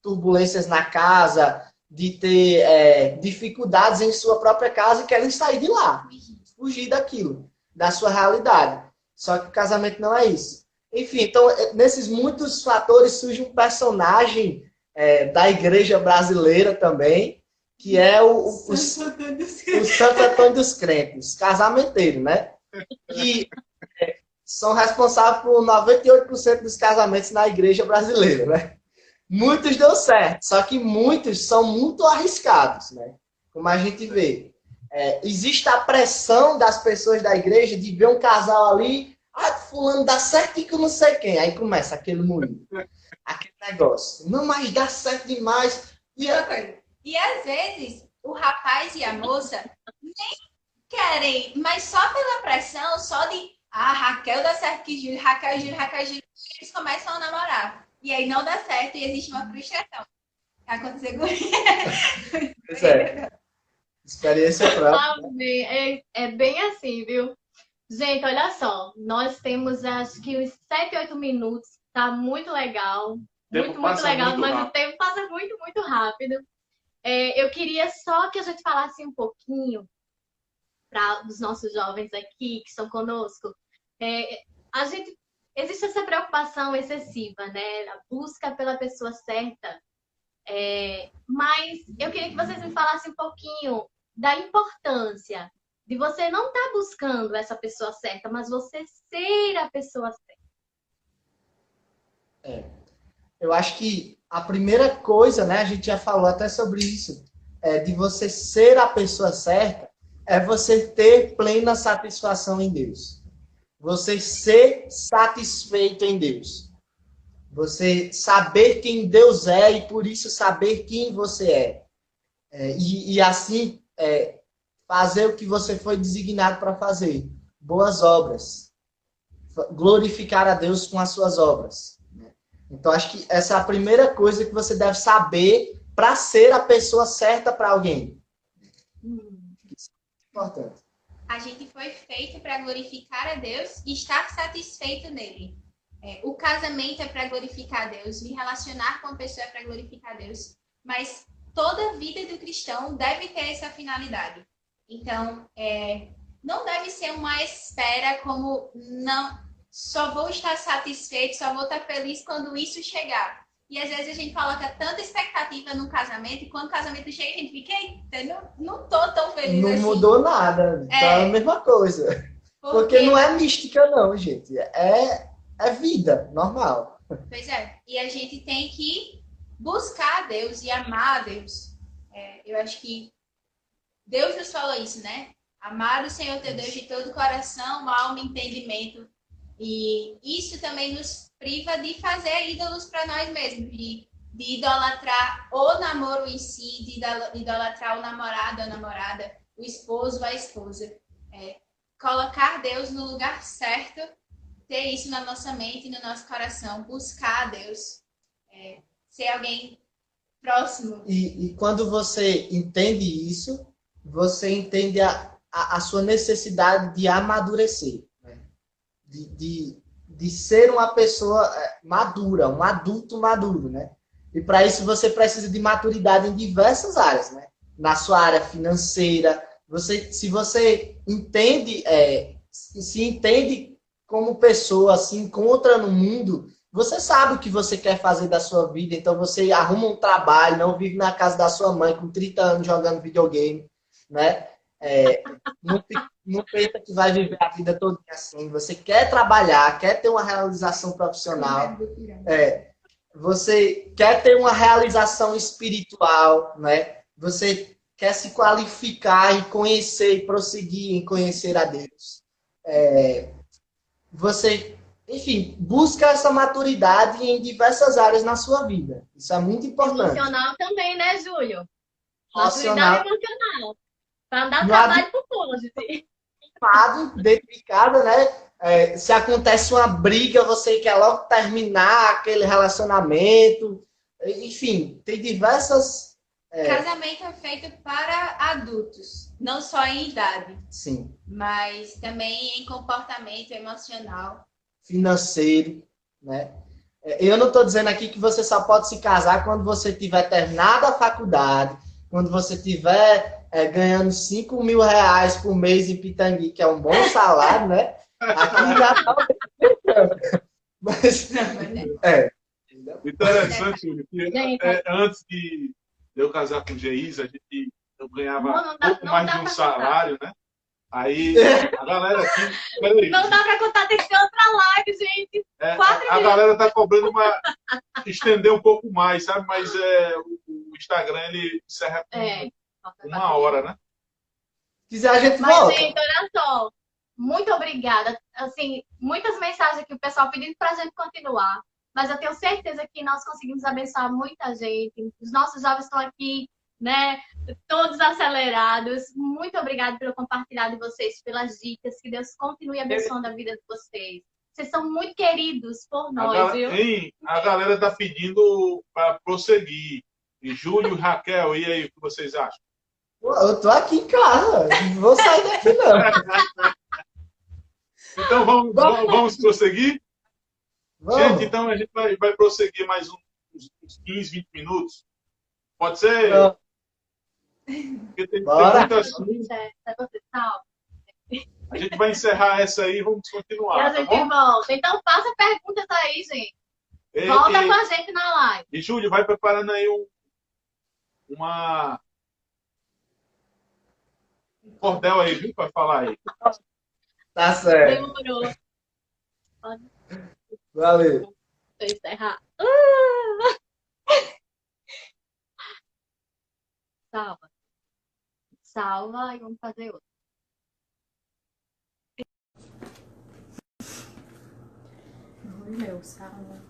Speaker 3: turbulências na casa, de ter dificuldades em sua própria casa e querem sair de lá, fugir daquilo, da sua realidade. Só que o casamento não é isso. Enfim, então, nesses muitos fatores surge um personagem da igreja brasileira também, que é o Santo Antônio dos Crentes, casamenteiro, né? Que são responsáveis por 98% dos casamentos na igreja brasileira, né? Muitos deu certo, só que muitos são muito arriscados, né? Como a gente vê. Existe a pressão das pessoas da igreja de ver um casal ali, fulano dá certo e que eu não sei quem. Aí começa aquele moído, aquele negócio. Não, mas dá certo demais.
Speaker 4: E às vezes, o rapaz e a moça nem querem, mas só pela pressão, só de Raquel dá certo que Júlio, Raquel e Júlio, eles começam a namorar. E aí não dá certo e existe uma frustração. Aconteceu com ele.
Speaker 3: Pois é. Experiência própria.
Speaker 1: É bem assim, viu? Gente, olha só. Nós temos acho que uns 7, 8 minutos. Tá muito legal. Muito legal, mas o tempo passa muito, muito rápido. Eu queria só que a gente falasse um pouquinho para os nossos jovens aqui que estão conosco. Existe essa preocupação excessiva, né? A busca pela pessoa certa. Mas eu queria que vocês me falassem um pouquinho da importância de você não estar buscando essa pessoa certa, mas você ser a pessoa certa.
Speaker 3: Eu acho que a primeira coisa, né, a gente já falou até sobre isso, de você ser a pessoa certa, é você ter plena satisfação em Deus. Você ser satisfeito em Deus. Você saber quem Deus é e por isso saber quem você é. E assim fazer o que você foi designado para fazer. Boas obras. Glorificar a Deus com as suas obras. Então, acho que essa é a primeira coisa que você deve saber para ser a pessoa certa para alguém. Isso é importante.
Speaker 4: A gente foi feito para glorificar a Deus e estar satisfeito nele. O casamento é para glorificar a Deus, me relacionar com a pessoa é para glorificar a Deus, mas toda a vida do cristão deve ter essa finalidade. Então, não deve ser uma espera como não, só vou estar satisfeito, só vou estar feliz quando isso chegar. E às vezes a gente coloca tanta expectativa no casamento e quando o casamento chega a gente fica, eita, não tô tão feliz
Speaker 3: não
Speaker 4: assim.
Speaker 3: Não mudou nada, tá a mesma coisa. Porque não é mística não, gente. É vida, normal.
Speaker 4: Pois é. E a gente tem que buscar a Deus e amar a Deus. Eu acho que Deus nos falou isso, né? Amar o Senhor teu Deus de todo o coração, alma e entendimento. E isso também nos priva de fazer ídolos para nós mesmos, de idolatrar o namoro em si, de idolatrar o namorado, a namorada, o esposo, a esposa. Colocar Deus no lugar certo, ter isso na nossa mente e no nosso coração, buscar a Deus, ser alguém próximo.
Speaker 3: E quando você entende isso, você entende a sua necessidade de amadurecer, né? de ser uma pessoa madura, um adulto maduro, né? E para isso você precisa de maturidade em diversas áreas, né? Na sua área financeira, se você entende, se entende como pessoa, se encontra no mundo você sabe o que você quer fazer da sua vida, então você arruma um trabalho, não vive na casa da sua mãe com 30 anos jogando videogame, né? Não pensa que vai viver a vida toda assim. Você quer trabalhar, quer ter uma realização profissional, você quer ter uma realização espiritual, né? Você quer se qualificar e conhecer e prosseguir em conhecer a Deus. Você, enfim, busca essa maturidade em diversas áreas na sua vida. Isso é muito importante.
Speaker 1: Emocional também, né, Júlio?
Speaker 3: Emocional.
Speaker 1: Maturidade emocional. Para dar trabalho pro cônjuge.
Speaker 3: Dedicada, né? Se acontece uma briga, você quer logo terminar aquele relacionamento. Enfim, tem diversas...
Speaker 4: Casamento é feito para adultos, não só em idade.
Speaker 3: Sim.
Speaker 4: Mas também em comportamento emocional.
Speaker 3: Financeiro, né? Eu não estou dizendo aqui que você só pode se casar quando você tiver terminado a faculdade, quando você tiver ganhando 5 mil reais por mês em Pitangui, que é um bom salário, né? Aqui já está... Mas,
Speaker 2: Interessante, Júlio, que antes de eu casar com o Geisa, eu ganhava pouco mais de um salário, né? Aí a galera aqui...
Speaker 1: Não dá para contar, tem que ter outra live, gente.
Speaker 2: A galera tá cobrando estender um pouco mais, sabe? Mas o Instagram, ele encerra com 1 hora, né?
Speaker 3: Se quiser, a gente
Speaker 1: Mas,
Speaker 3: volta.
Speaker 1: gente, olha só. Muito obrigada. Assim, muitas mensagens aqui, o pessoal pedindo para a gente continuar. Mas eu tenho certeza que nós conseguimos abençoar muita gente. Os nossos jovens estão aqui, né? Todos acelerados. Muito obrigada pelo compartilhar de vocês, pelas dicas. Que Deus continue abençoando a vida de vocês. Vocês são muito queridos por nós, viu?
Speaker 2: A galera tá pedindo para prosseguir. E Júlio, Raquel, e aí, o que vocês acham?
Speaker 3: Eu tô aqui em casa. Não vou sair daqui, não.
Speaker 2: Então, vamos prosseguir?
Speaker 3: Vamos.
Speaker 2: Gente, então a gente vai prosseguir mais uns 15, 20 minutos. Pode ser?
Speaker 3: Não.
Speaker 2: Porque tem
Speaker 3: Bora.
Speaker 2: muito assunto. A gente vai encerrar essa aí e vamos
Speaker 1: E a
Speaker 2: continuar, tá
Speaker 1: gente
Speaker 2: bom?
Speaker 1: volta. Então, faça perguntas aí, gente. Volta com a gente na live.
Speaker 2: E, Júlio, vai preparando aí um cordel aí, viu? Para falar aí.
Speaker 3: Tá certo.
Speaker 1: Demorou.
Speaker 3: Valeu.
Speaker 1: Vou encerrar. Salva. Salva e vamos fazer outro.
Speaker 6: Meu, salva.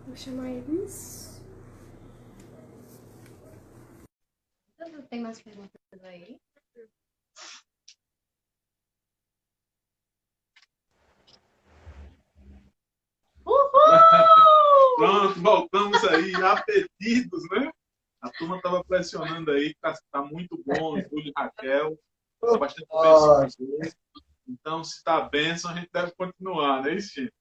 Speaker 6: Vou chamar eles.
Speaker 1: Tem mais perguntas aí? Uhul!
Speaker 2: Pronto, voltamos aí, a pedidos, né? A turma estava pressionando aí, que tá muito bom, Júlio e Raquel. Tá bastante bem. Então, se está bênção, a gente deve continuar, né, gente?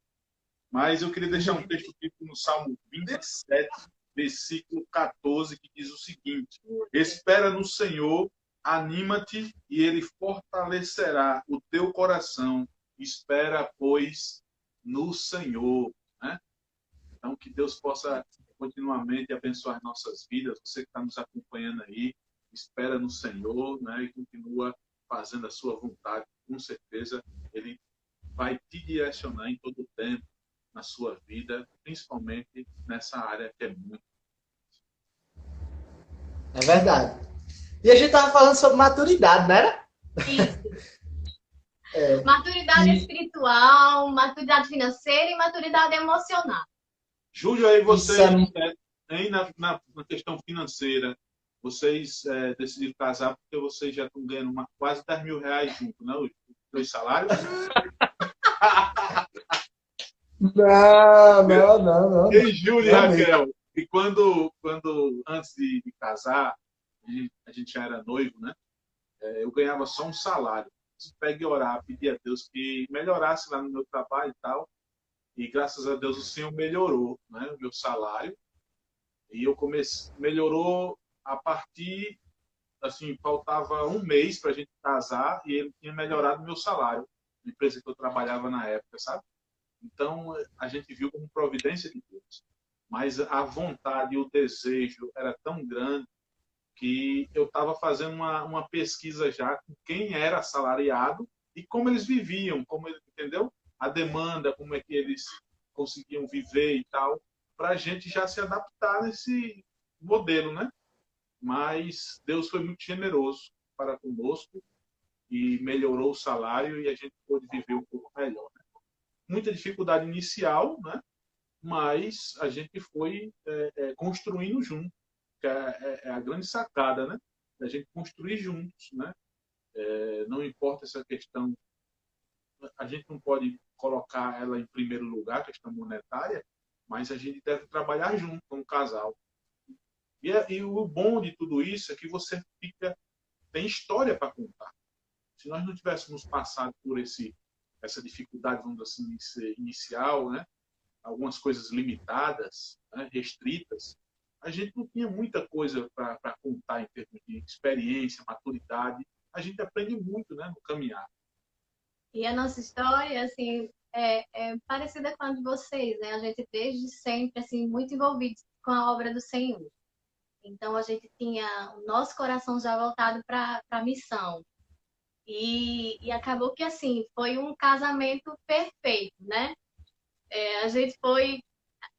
Speaker 2: Mas eu queria deixar um texto bíblico no Salmo 27, versículo 14, que diz o seguinte: espera no Senhor, anima-te e Ele fortalecerá o teu coração. Espera, pois, no Senhor. Né? Então, que Deus possa continuamente abençoar nossas vidas. Você que está nos acompanhando aí, espera no Senhor, né? E continua fazendo a sua vontade. Com certeza, Ele vai te direcionar em todo o tempo na sua vida, principalmente nessa área que é muito.
Speaker 3: É verdade. E a gente tava falando sobre maturidade, não era?
Speaker 1: Isso. Maturidade espiritual, maturidade financeira e maturidade emocional.
Speaker 2: Júlio, aí você, aí na questão financeira, vocês decidiram casar porque vocês já estão ganhando quase 10 mil reais junto, não? Os 2 salários?
Speaker 3: Não.
Speaker 2: E Júlio e Raquel, e quando antes de casar, a gente já era noivo, né? Eu ganhava só um salário. pegue orar, pedir a Deus que melhorasse lá no meu trabalho e tal. E graças a Deus o Senhor melhorou, né, o meu salário. E eu melhorou a partir, assim, faltava um mês para a gente casar e ele tinha melhorado o meu salário, na empresa que eu trabalhava na época, sabe? Então, a gente viu como providência de Deus. Mas a vontade e o desejo era tão grande que eu estava fazendo uma pesquisa já com quem era assalariado e como eles viviam, entendeu? A demanda, como é que eles conseguiam viver e tal, para a gente já se adaptar nesse modelo, né? Mas Deus foi muito generoso para conosco e melhorou o salário e a gente pôde viver um pouco melhor. Né? Muita dificuldade inicial, né? Mas a gente foi construindo junto, que é a grande sacada, né? A gente construir juntos, né? Não importa essa questão, a gente não pode colocar ela em primeiro lugar, a questão monetária, mas a gente deve trabalhar junto como casal. E o bom de tudo isso é que você tem história para contar. Se nós não tivéssemos passado por essa dificuldade, vamos assim, inicial, né? Algumas coisas limitadas, né? Restritas, a gente não tinha muita coisa para contar em termos de experiência, maturidade. A gente aprende muito, né, no caminhar.
Speaker 1: E a nossa história, assim, é parecida com a de vocês, né? A gente desde sempre, assim, muito envolvido com a obra do Senhor. Então, a gente tinha o nosso coração já voltado para a missão. E acabou que, assim, foi um casamento perfeito, né? A gente foi,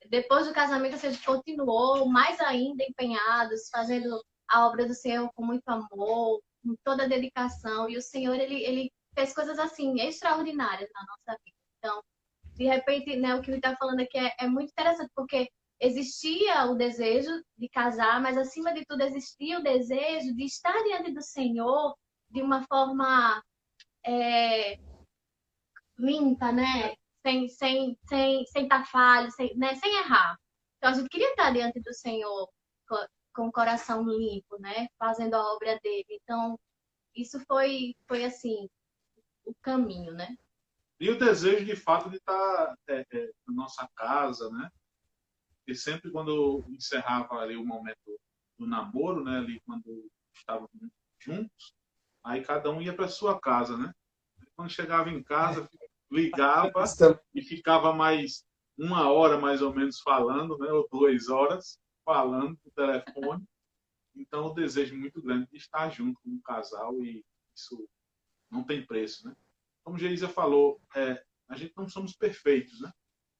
Speaker 1: depois do casamento, a gente continuou mais ainda empenhados, fazendo a obra do Senhor com muito amor, com toda a dedicação. E o Senhor, ele fez coisas, assim, extraordinárias na nossa vida. Então, de repente, né, o que ele está falando aqui é muito interessante, porque existia o desejo de casar, mas acima de tudo existia o desejo de estar diante do Senhor de uma forma limpa, né? Sem estar falho, né? Sem errar. Então a gente queria estar diante do Senhor com o coração limpo, né? Fazendo a obra dele. Então isso foi assim o caminho, né?
Speaker 2: E o desejo de fato de estar na nossa casa, né? E sempre quando eu encerrava ali o momento do namoro, né, ali quando estávamos juntos, aí cada um ia para sua casa, né? Quando chegava em casa, ligava e ficava mais 1 hora mais ou menos falando, né, ou 2 horas falando por telefone. Então, o desejo muito grande de estar junto com um casal e isso não tem preço, né? Como Geisa falou, a gente não somos perfeitos, né?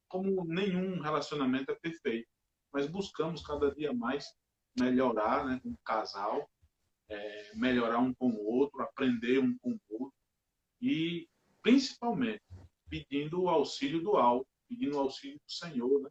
Speaker 2: Como nenhum relacionamento é perfeito, mas buscamos cada dia mais melhorar, né, como casal, melhorar um com o outro, aprender um com o outro e, principalmente, pedindo o auxílio do alto, pedindo o auxílio do Senhor, né?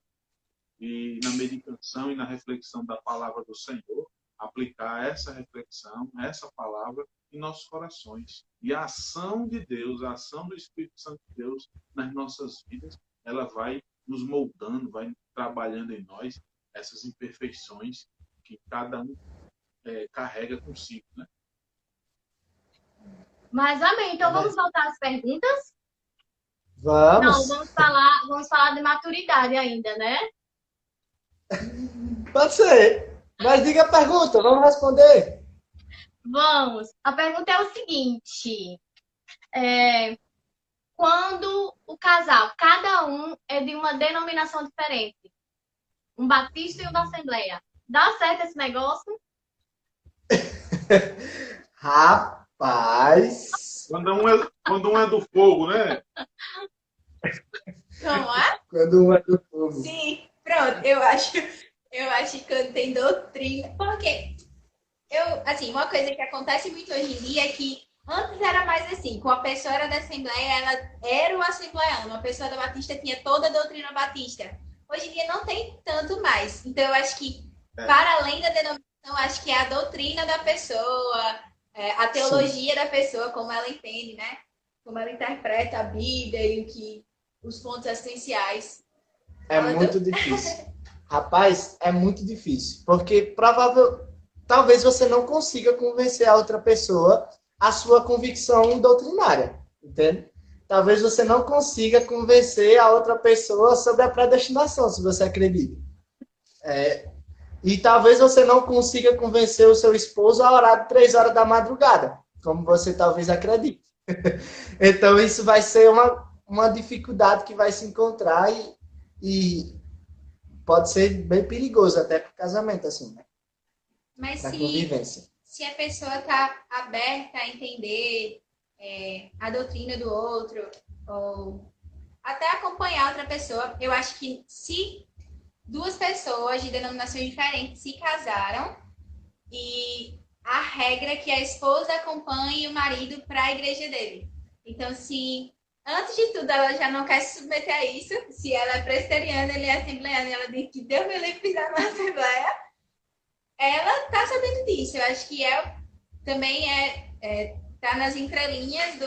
Speaker 2: E na meditação e na reflexão da palavra do Senhor, aplicar essa reflexão, essa palavra em nossos corações. E a ação de Deus, a ação do Espírito Santo de Deus nas nossas vidas, ela vai nos moldando, vai trabalhando em nós essas imperfeições que cada um carrega consigo, né?
Speaker 1: Mas amém. Então vamos voltar às perguntas?
Speaker 3: Vamos.
Speaker 1: Não, vamos falar de maturidade ainda, né?
Speaker 3: Pode ser. Mas diga a pergunta, vamos responder.
Speaker 1: Vamos. A pergunta é o seguinte. Quando o casal, cada um é de uma denominação diferente, um batista e uma assembleia, dá certo esse negócio?
Speaker 3: Rapaz.
Speaker 2: Quando um é do fogo, né?
Speaker 4: Como é?
Speaker 3: Quando um é do fogo.
Speaker 4: Sim, pronto. Eu acho que quando tem doutrina. Porque assim, uma coisa que acontece muito hoje em dia é que antes era mais assim, quando a pessoa era da Assembleia, ela era o assembleano, uma pessoa da Batista tinha toda a doutrina batista. Hoje em dia não tem tanto mais. Então eu acho que, para além da denominação, acho que é a doutrina da pessoa, a teologia da pessoa, como ela entende, né? Como ela interpreta a Bíblia e os pontos essenciais.
Speaker 3: É muito difícil. Rapaz, é muito difícil. Porque talvez você não consiga convencer a outra pessoa a sua convicção doutrinária, entende? Talvez você não consiga convencer a outra pessoa sobre a predestinação, se você acredita. E talvez você não consiga convencer o seu esposo a orar 3 horas da madrugada, como você talvez acredite. Então, isso vai ser uma dificuldade que vai se encontrar e pode ser bem perigoso até para o casamento, assim, né?
Speaker 4: Mas
Speaker 3: Para convivência.
Speaker 4: se a pessoa está aberta a entender a doutrina do outro, ou até acompanhar outra pessoa, eu acho que se 2 pessoas de denominações diferentes se casaram e a regra é que a esposa acompanhe o marido para a igreja dele. Então, se antes de tudo ela já não quer se submeter a isso, se ela é presbiteriana, ele é assembleano, e ela diz que Deus me livre pisar na assembleia, ela está sabendo disso. Eu acho que também tá nas entrelinhas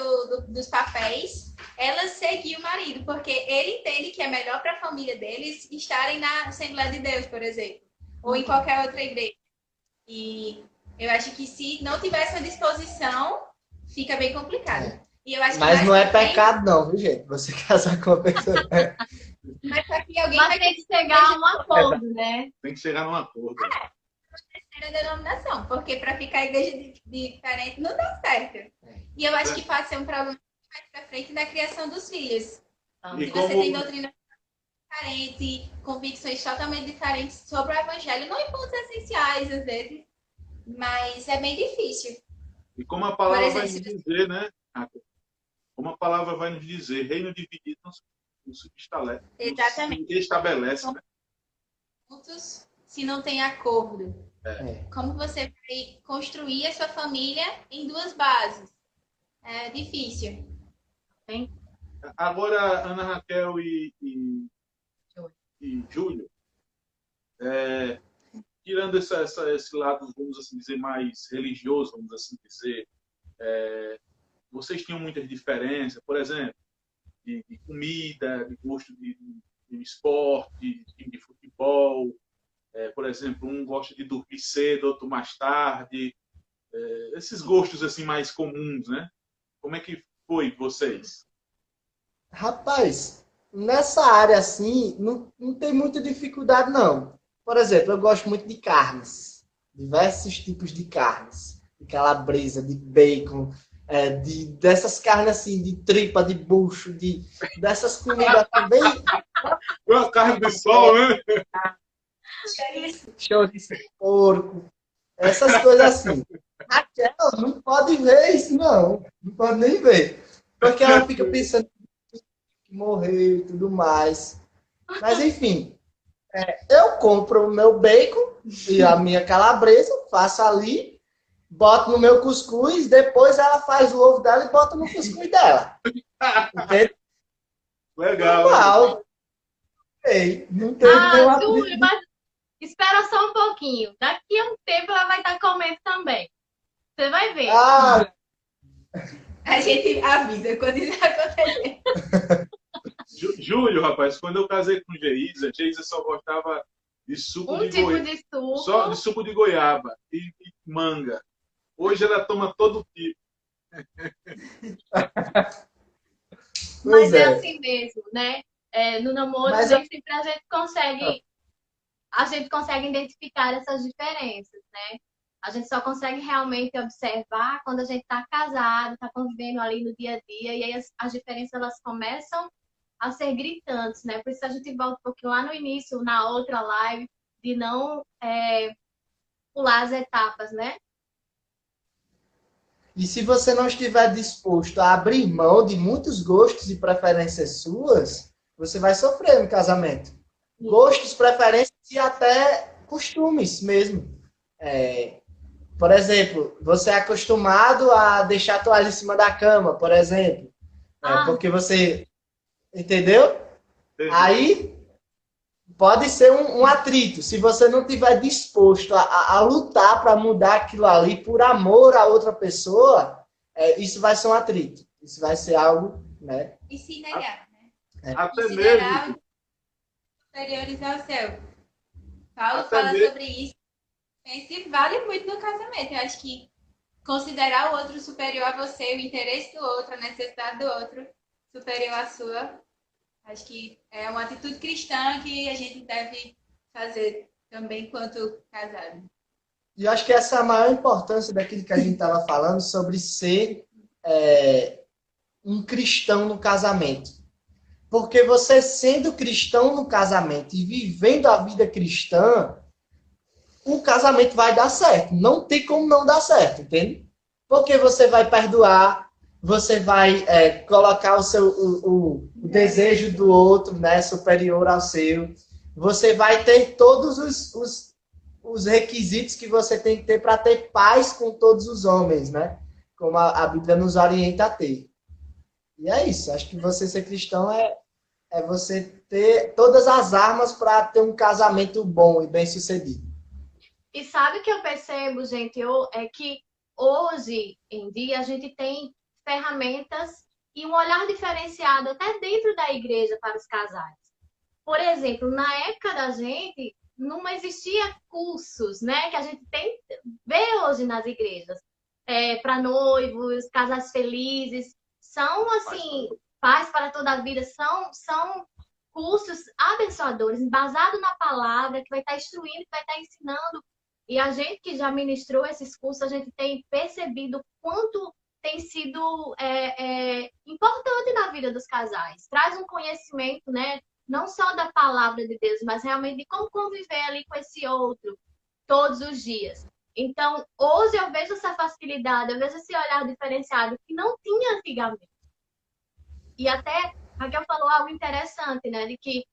Speaker 4: dos papéis ela seguir o marido, porque ele entende que é melhor para a família deles estarem na Assembleia de Deus, por exemplo, ou em qualquer outra igreja. E eu acho que se não tiver essa disposição, fica bem complicado. E eu acho
Speaker 3: Mas não é pecado não, viu, gente? Você casar com uma pessoa...
Speaker 4: Mas só que alguém
Speaker 1: Mas tem que chegar a um acordo, né?
Speaker 2: Tem que chegar num acordo.
Speaker 4: Terceira denominação, porque para ficar igreja diferente não dá certo. E eu acho que pode ser um problema mais para frente da criação dos filhos.
Speaker 2: E
Speaker 4: Se
Speaker 2: como...
Speaker 4: você tem doutrina diferente, convicções totalmente diferentes sobre o evangelho, não em pontos essenciais às vezes, mas é bem difícil.
Speaker 2: E como a palavra
Speaker 4: exemplo,
Speaker 2: vai nos dizer, né? Como a palavra vai nos dizer, reino dividido não se estabelece.
Speaker 4: Exatamente.
Speaker 2: Não se estabelece, né?
Speaker 4: Juntos, se não tem acordo.
Speaker 3: É.
Speaker 4: Como você vai construir a sua família em 2 bases? É difícil.
Speaker 1: Tem?
Speaker 2: Agora, Ana Raquel e Júlio, tirando esse lado, vamos assim dizer, mais religioso, vamos assim dizer, vocês tinham muitas diferenças, por exemplo, de comida, de gosto de esporte, de time de futebol. Por exemplo, um gosta de dormir cedo, outro mais tarde. Esses gostos assim mais comuns, né? Como é que foi vocês?
Speaker 3: Rapaz, nessa área assim, não tem muita dificuldade, não. Por exemplo, eu gosto muito de carnes. Diversos tipos de carnes. De calabresa, de bacon, dessas carnes assim, de tripa, de bucho, dessas comidas também.
Speaker 2: A carne de sol, né?
Speaker 3: Chouriço de porco. Essas coisas assim. Raquel não pode ver isso, não. Não pode nem ver. Porque ela fica pensando que morreu e tudo mais. Mas, enfim. Eu compro o meu bacon e a minha calabresa, faço ali, boto no meu cuscuz, depois ela faz o ovo dela e bota no cuscuz dela. Entende?
Speaker 2: Legal.
Speaker 3: Normal. Não tem nenhuma
Speaker 1: Júlio, mas espera só um pouquinho. Daqui a um tempo ela vai estar comendo também. Você vai ver.
Speaker 4: A gente avisa quando isso acontecer.
Speaker 2: Júlio, rapaz, quando eu casei com Geisa só gostava de suco de
Speaker 1: tipo
Speaker 2: goiaba.
Speaker 1: de suco.
Speaker 2: Só de suco de goiaba e manga. Hoje ela toma todo tipo.
Speaker 1: Mas é assim mesmo, né? No namoro,
Speaker 3: Mas
Speaker 1: nem sempre a gente consegue identificar essas diferenças, né? A gente só consegue realmente observar quando a gente está casado, está convivendo ali no dia a dia, e aí as diferenças elas começam a ser gritantes, né? Por isso a gente volta um pouquinho lá no início, na outra live, de não pular as etapas, né?
Speaker 3: E se você não estiver disposto a abrir mão de muitos gostos e preferências suas, você vai sofrer no casamento. Gostos, preferências e até costumes mesmo. Por exemplo, você é acostumado a deixar a toalha em cima da cama, por exemplo. Porque você... Entendeu? Aí pode ser um atrito. Se você não estiver disposto a lutar para mudar aquilo ali por amor a outra pessoa, isso vai ser um atrito. Isso vai ser algo, né?
Speaker 4: E se negar, né?
Speaker 2: Até
Speaker 4: E se
Speaker 2: mesmo.
Speaker 4: negar superiores ao céu. Paulo
Speaker 2: Até
Speaker 4: fala
Speaker 2: mesmo.
Speaker 4: sobre isso. Isso vale muito no casamento. Eu acho que considerar o outro superior a você, o interesse do outro, a necessidade do outro superior à sua. Acho que é uma atitude cristã que a gente deve fazer também enquanto casado.
Speaker 3: E eu acho que essa é a maior importância daquilo que a gente estava falando sobre ser um cristão no casamento. Porque você sendo cristão no casamento e vivendo a vida cristã, o casamento vai dar certo. Não tem como não dar certo, entende? Porque você vai perdoar, você vai colocar o desejo do outro, né, superior ao seu. Você vai ter todos os requisitos que você tem que ter para ter paz com todos os homens, né? Como a Bíblia nos orienta a ter. E é isso. Acho que você ser cristão é você ter todas as armas para ter um casamento bom e bem-sucedido.
Speaker 1: E sabe o que eu percebo, gente? É que hoje em dia a gente tem ferramentas e um olhar diferenciado até dentro da igreja para os casais. Por exemplo, na época da gente, não existia cursos, né? Que a gente vê hoje nas igrejas. Para noivos, casais felizes. São, assim, paz para toda a vida. São cursos abençoadores, embasados na palavra, que vai estar instruindo, que vai estar ensinando. E a gente que já ministrou esses cursos, a gente tem percebido quanto tem sido importante na vida dos casais. Traz um conhecimento, né? Não só da palavra de Deus, mas realmente de como conviver ali com esse outro todos os dias. Então, hoje eu vejo essa facilidade, eu vejo esse olhar diferenciado que não tinha antigamente. E até a Raquel falou algo interessante, né? De que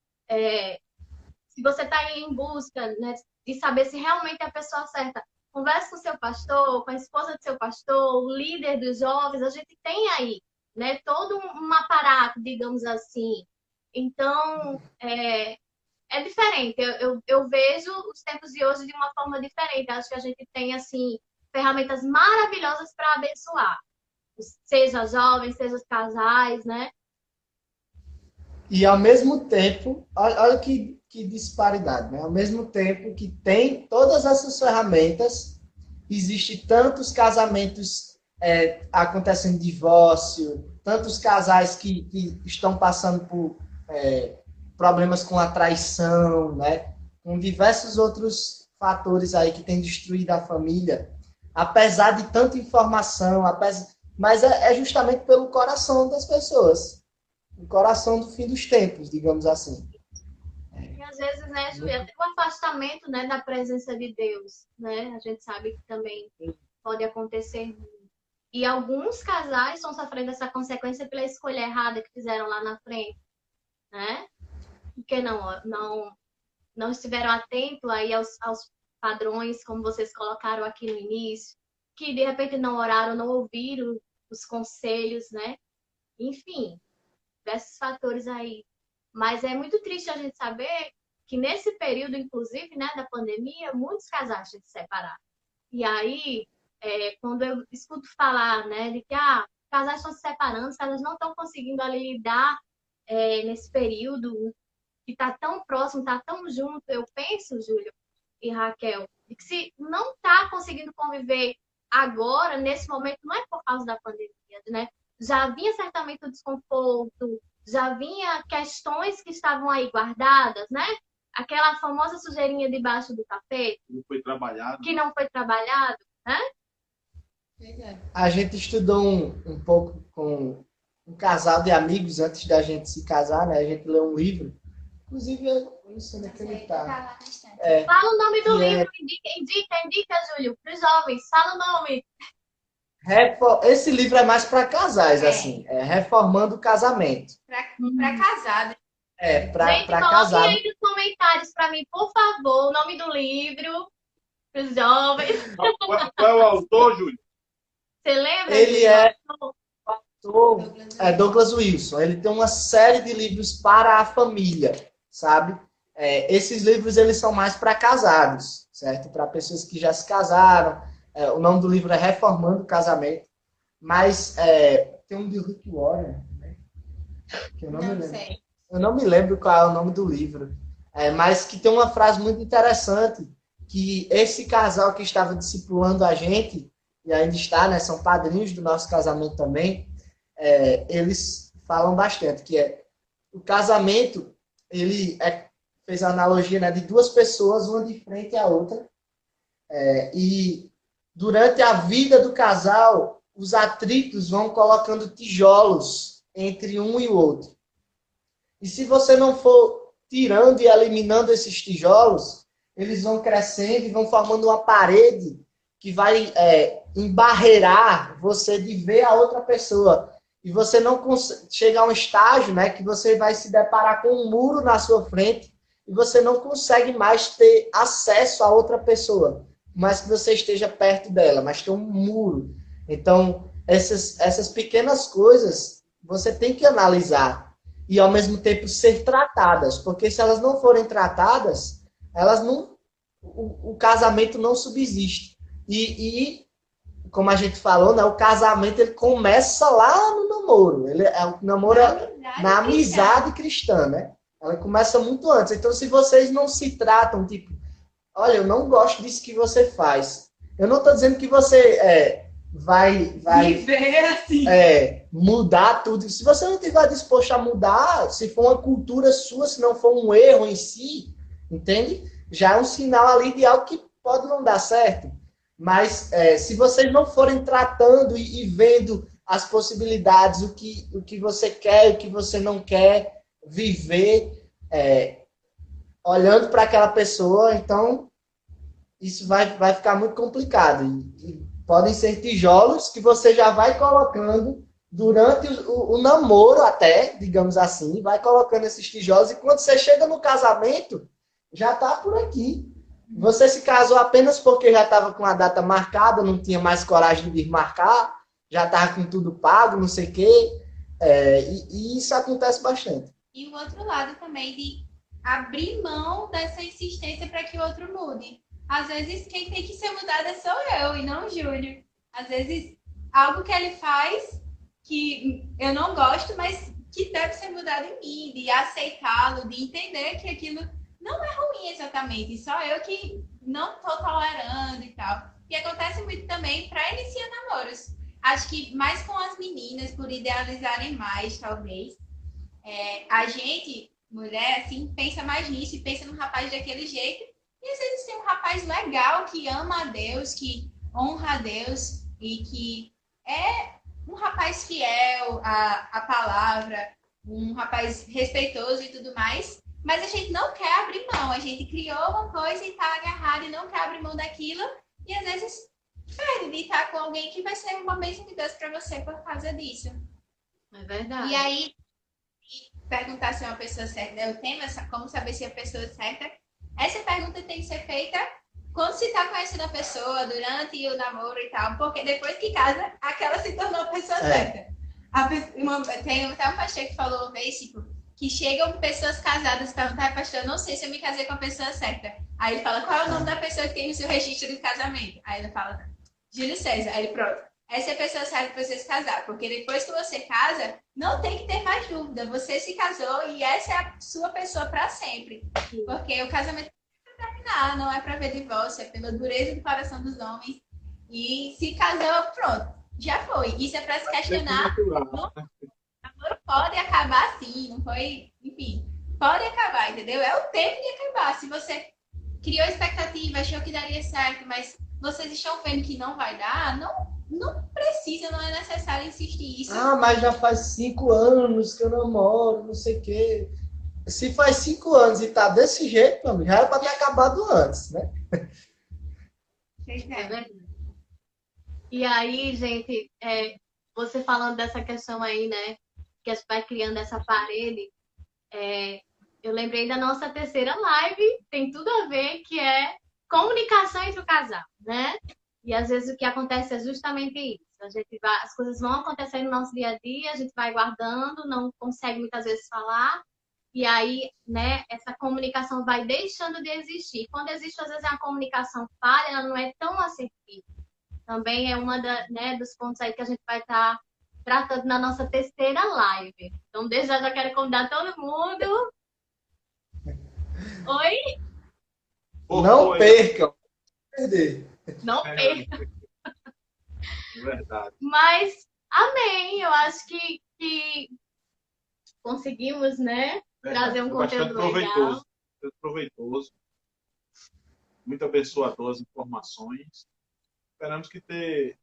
Speaker 1: se você está em busca, né, de saber se realmente é a pessoa certa, converse com o seu pastor, com a esposa do seu pastor, o líder dos jovens, a gente tem aí, né, todo um aparato, digamos assim. Então, é diferente. Eu vejo os tempos de hoje de uma forma diferente. Acho que a gente tem, assim, ferramentas maravilhosas para abençoar. Seja jovens, seja os casais, né?
Speaker 3: E ao mesmo tempo, olha que disparidade, né? Ao mesmo tempo que tem todas essas ferramentas, existe tantos casamentos acontecendo divórcio, tantos casais que estão passando por problemas com a traição, né? Com diversos outros fatores aí que têm destruído a família, apesar de tanta informação, mas é justamente pelo coração das pessoas. O coração do fim dos tempos, digamos assim.
Speaker 1: E às vezes, né, Julia, tem um afastamento, né, da presença de Deus, né? A gente sabe que também pode acontecer. E alguns casais estão sofrendo essa consequência pela escolha errada que fizeram lá na frente, né? Porque não estiveram atentos aí aos padrões, como vocês colocaram aqui no início, que de repente não oraram, não ouviram os conselhos, né? Enfim, diversos fatores aí. Mas é muito triste a gente saber que nesse período, inclusive, né, da pandemia, muitos casais se separaram. E aí, quando eu escuto falar, né, de que casais estão se separando, os casais não estão conseguindo ali lidar nesse período que está tão próximo, está tão junto, eu penso, Júlio e Raquel, de que se não está conseguindo conviver agora, nesse momento, não é por causa da pandemia, né? Já vinha certamente o desconforto, já vinha questões que estavam aí guardadas, né? Aquela famosa sujeirinha debaixo do tapete.
Speaker 2: Não foi trabalhado.
Speaker 1: Que não foi trabalhado, né?
Speaker 3: A gente estudou um pouco com um casal de amigos antes da gente se casar, né? A gente leu um livro. Inclusive, eu não sei onde é que ele tá.
Speaker 1: Fala o nome do livro, indica, Júlio, para os jovens. Fala o nome.
Speaker 3: Esse livro é mais para casais, assim. Reformando o casamento.
Speaker 4: Para casado.
Speaker 3: Para casado.
Speaker 1: Coloque aí nos comentários para mim, por favor, o nome do livro para os jovens.
Speaker 2: Qual é o autor, Júlio?
Speaker 1: Você lembra?
Speaker 3: Ele é Douglas Wilson. Ele tem uma série de livros para a família, sabe? Esses livros eles são mais para casados, certo? Para pessoas que já se casaram. O nome do livro é Reformando o Casamento. Mas tem um de Rick Warren, né? Que eu não me lembro.
Speaker 4: Sei.
Speaker 3: Eu não me lembro qual é o nome do livro. Mas que tem uma frase muito interessante, que esse casal que estava discipulando a gente, e ainda está, né, são padrinhos do nosso casamento também, eles falam bastante, que o casamento, fez a analogia, né, de duas pessoas, uma de frente à outra, e durante a vida do casal, os atritos vão colocando tijolos entre um e o outro. E se você não for tirando e eliminando esses tijolos, eles vão crescendo e vão formando uma parede que vai embarrear você de ver a outra pessoa. E você não chega a um estágio, né, que você vai se deparar com um muro na sua frente e você não consegue mais ter acesso a outra pessoa, mas que você esteja perto dela, mas tem um muro. Então, essas pequenas coisas você tem que analisar e, ao mesmo tempo, ser tratadas, porque se elas não forem tratadas, o casamento não subsiste. E como a gente falou, né, o casamento ele começa lá no namoro. O namoro na amizade cristã, né? Ela começa muito antes. Então, se vocês não se tratam, tipo, olha, eu não gosto disso que você faz. Eu não estou dizendo que você vai
Speaker 6: viver assim.
Speaker 3: Mudar tudo. Se você não estiver disposto a mudar, se for uma cultura sua, se não for um erro em si, entende? Já é um sinal ali de algo que pode não dar certo. Mas se vocês não forem tratando e vendo as possibilidades, o que você quer, o que você não quer viver, olhando para aquela pessoa, então isso vai ficar muito complicado. E podem ser tijolos que você já vai colocando durante o namoro até, digamos assim, vai colocando esses tijolos e quando você chega no casamento, já está por aqui. Você se casou apenas porque já estava com a data marcada, não tinha mais coragem de marcar, já estava com tudo pago, não sei o quê. E isso acontece bastante.
Speaker 4: E o outro lado também de abrir mão dessa insistência para que o outro mude. Às vezes quem tem que ser mudada sou eu e não o Júlio. Às vezes algo que ele faz que eu não gosto, mas que deve ser mudado em mim, de aceitá-lo, de entender que aquilo não é ruim exatamente, só eu que não estou tolerando e tal. E acontece muito também para iniciar namoros. Acho que mais com as meninas, por idealizarem mais, talvez. A gente, mulher, assim, pensa mais nisso e pensa no rapaz daquele jeito. E às vezes tem um rapaz legal que ama a Deus, que honra a Deus e que é um rapaz fiel à palavra, um rapaz respeitoso e tudo mais. Mas a gente não quer abrir mão, a gente criou uma coisa e está agarrado e não quer abrir mão daquilo, e às vezes perde de estar com alguém que vai ser uma bênção de Deus para você por causa disso.
Speaker 1: É verdade.
Speaker 4: E aí, perguntar se é uma pessoa certa, né? O tema é como saber se é a pessoa certa. Essa pergunta tem que ser feita quando se está conhecendo a pessoa, durante o namoro e tal, porque depois que casa, aquela se tornou a pessoa certa. Tem até um pastor que falou uma vez, tipo, que chegam pessoas casadas e perguntam, pastor, eu não sei se eu me casei com a pessoa certa. Aí ele fala, qual é o nome da pessoa que tem no seu registro de casamento? Aí ele fala, Júlio César. Aí ele, pronto, essa é a pessoa certa para você se casar. Porque depois que você casa, não tem que ter mais dúvida. Você se casou e essa é a sua pessoa para sempre. Porque o casamento é para terminar, não é para ver divórcio, é pela dureza do coração dos homens. E se casou, pronto, já foi. Isso é para se questionar. Namoro pode acabar sim, não foi, enfim, pode acabar, entendeu? É o tempo de acabar. Se você criou expectativa, achou que daria certo, mas vocês estão vendo que não vai dar, não precisa, não é necessário insistir isso.
Speaker 3: Mas já faz 5 anos que eu namoro, não sei o quê. Se faz 5 anos e tá desse jeito, já era para ter acabado antes, né?
Speaker 1: É verdade. E aí, gente, você falando dessa questão aí, né? Que a gente vai criando essa parede, eu lembrei da nossa terceira live, tem tudo a ver, que é comunicação entre o casal, né? E às vezes o que acontece é justamente isso. As coisas vão acontecendo no nosso dia a dia, a gente vai guardando, não consegue muitas vezes falar, e aí, né, essa comunicação vai deixando de existir. Quando existe, às vezes, uma comunicação falha, ela não é tão assertiva. Também é uma dos pontos aí que a gente vai estar tratando na nossa terceira live. Então, desde já quero convidar todo mundo. Oi?
Speaker 3: Não percam. Perder.
Speaker 1: Não percam.
Speaker 2: É verdade.
Speaker 1: Mas, amém. Eu acho que conseguimos, né? Trazer um conteúdo
Speaker 2: bastante
Speaker 1: legal.
Speaker 2: proveitoso. Muito abençoador as informações. Esperamos que ter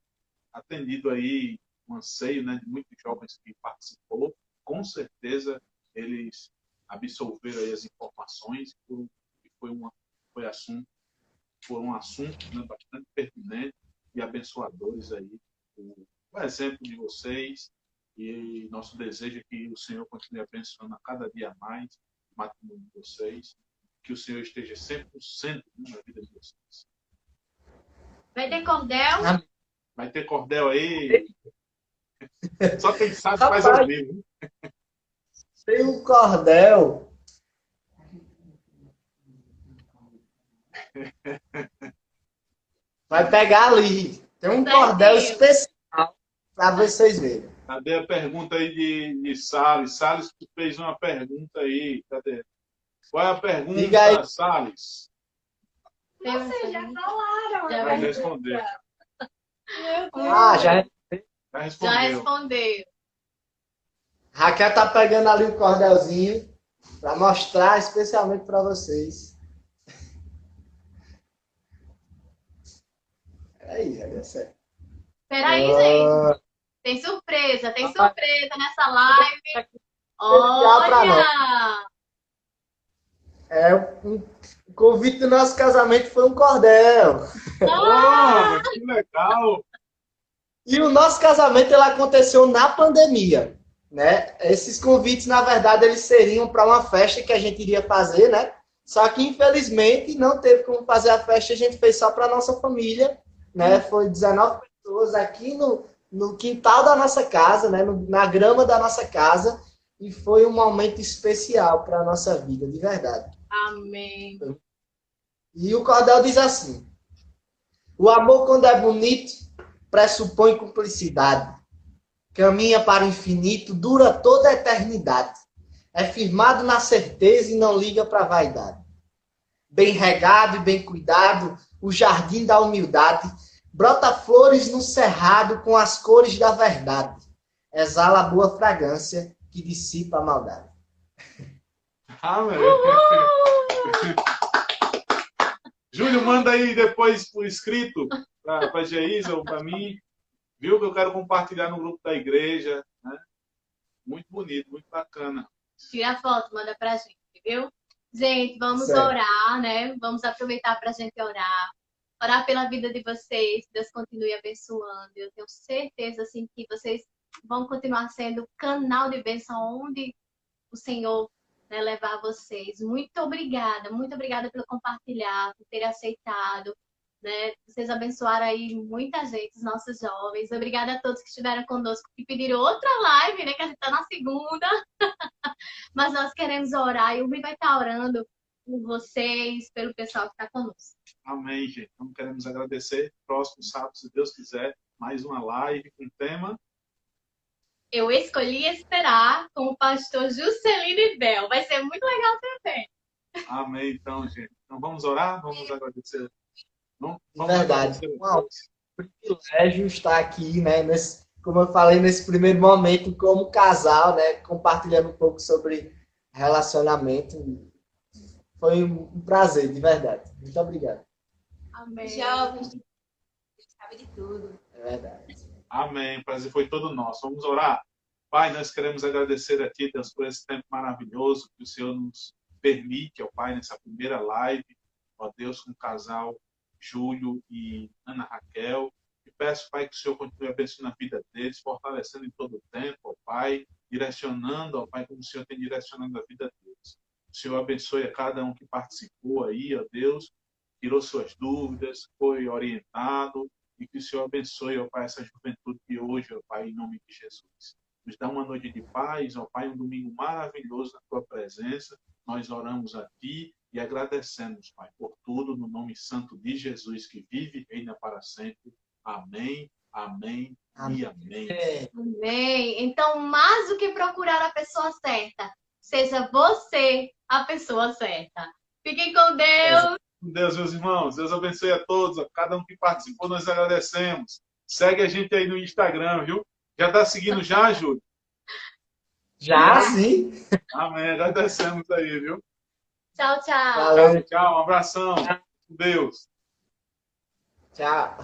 Speaker 2: atendido aí um anseio, né, de muitos jovens que participou. Com certeza eles absorveram aí as informações e foi um assunto, né, bastante pertinente e abençoadores aí. O exemplo de vocês e nosso desejo é que o Senhor continue abençoando a cada dia mais o matrimônio de vocês, que o Senhor esteja sempre no centro, né, na vida de vocês.
Speaker 1: Vai ter cordel?
Speaker 2: Vai ter cordel aí. Só quem sabe
Speaker 3: Rapaz,
Speaker 2: faz ao vivo.
Speaker 3: Tem um cordel. Vai pegar ali. Tem um cordel especial para vocês verem.
Speaker 2: Cadê a pergunta aí de Salles? Salles, tu fez uma pergunta aí. Cadê? Qual é a pergunta,
Speaker 3: Diga aí.
Speaker 2: Salles?
Speaker 5: Vocês já falaram.
Speaker 1: Já
Speaker 2: Vai responder.
Speaker 5: Meu Deus.
Speaker 2: Já respondeu.
Speaker 1: Já respondeu.
Speaker 3: Raquel tá pegando ali o cordelzinho para mostrar especialmente para vocês. Peraí, é certo.
Speaker 1: Peraí, gente. Tem surpresa nessa live. Olha!
Speaker 3: O convite do nosso casamento foi um cordel.
Speaker 2: Oh, que legal!
Speaker 3: E o nosso casamento ele aconteceu na pandemia, né? Esses convites, na verdade, eles seriam para uma festa que a gente iria fazer, né? Só que, infelizmente, não teve como fazer a festa, a gente fez só para nossa família, né? Foi 19 pessoas aqui no quintal da nossa casa, né? Na grama da nossa casa, e foi um momento especial para a nossa vida, de verdade.
Speaker 1: Amém.
Speaker 3: E o cordel diz assim: o amor, quando é bonito, pressupõe cumplicidade. Caminha para o infinito, dura toda a eternidade. É firmado na certeza e não liga para a vaidade. Bem regado e bem cuidado, o jardim da humildade brota flores no cerrado com as cores da verdade. Exala a boa fragrância que dissipa a maldade.
Speaker 2: Amém. Júlio, manda aí depois por escrito para a Geisa ou para mim. Viu que eu quero compartilhar no grupo da igreja. Né? Muito bonito, muito bacana.
Speaker 1: Tira a foto, manda pra gente, viu? Gente, vamos
Speaker 3: Certo.
Speaker 1: orar, né? Vamos aproveitar pra gente orar. Orar pela vida de vocês. Deus continue abençoando. Eu tenho certeza, assim, que vocês vão continuar sendo canal de bênção onde o Senhor, né, levar vocês. Muito obrigada pelo compartilhar, por ter aceitado, né? Vocês abençoaram aí muita gente, os nossos jovens. Obrigada a todos que estiveram conosco, que pediram outra live, né? Que a gente tá na segunda. Mas nós queremos orar e o Rui vai estar orando por vocês, pelo pessoal que está conosco.
Speaker 2: Amém, gente. Então queremos agradecer. Próximo sábado, se Deus quiser, mais uma live com tema.
Speaker 1: Eu escolhi esperar com o pastor Juscelino e Bel. Vai ser muito legal também.
Speaker 2: Amém, então, gente. Então vamos orar, vamos agradecer. Vamos
Speaker 3: Verdade.
Speaker 2: agradecer.
Speaker 3: Um privilégio estar aqui, né? Como eu falei, nesse primeiro momento, como casal, né? Compartilhando um pouco sobre relacionamento. Foi um prazer, de verdade. Muito obrigado.
Speaker 1: Amém.
Speaker 4: Jovens, sabe de tudo.
Speaker 3: É verdade.
Speaker 2: Amém. O prazer foi todo nosso. Vamos orar. Pai, nós queremos agradecer a Ti, Deus, por esse tempo maravilhoso que o Senhor nos permite, ó Pai, nessa primeira live, ó Deus, com o casal Júlio e Ana Raquel. E peço, Pai, que o Senhor continue abençoando a vida deles, fortalecendo em todo o tempo, ó Pai, direcionando, ó Pai, como o Senhor tem direcionado a vida deles. O Senhor abençoe a cada um que participou aí, ó Deus, tirou suas dúvidas, foi orientado, e que o Senhor abençoe, ó Pai, essa juventude de hoje, ó Pai, em nome de Jesus. Nos dá uma noite de paz, ó Pai, um domingo maravilhoso na Tua presença. Nós oramos a Ti e agradecemos, Pai, por tudo, no nome santo de Jesus, que vive e reina para sempre. Amém, amém e amém.
Speaker 1: Amém. Então, mais do que procurar a pessoa certa, seja você a pessoa certa. Fiquem com Deus.
Speaker 2: Com Deus, meus irmãos. Deus abençoe a todos. A cada um que participou, nós agradecemos. Segue a gente aí no Instagram, viu? Já tá seguindo já, Júlio?
Speaker 3: Já, sim.
Speaker 2: Amém. Agradecemos aí, viu?
Speaker 1: Tchau, tchau.
Speaker 3: Valeu.
Speaker 2: Tchau, um abração. Com Deus.
Speaker 3: Tchau.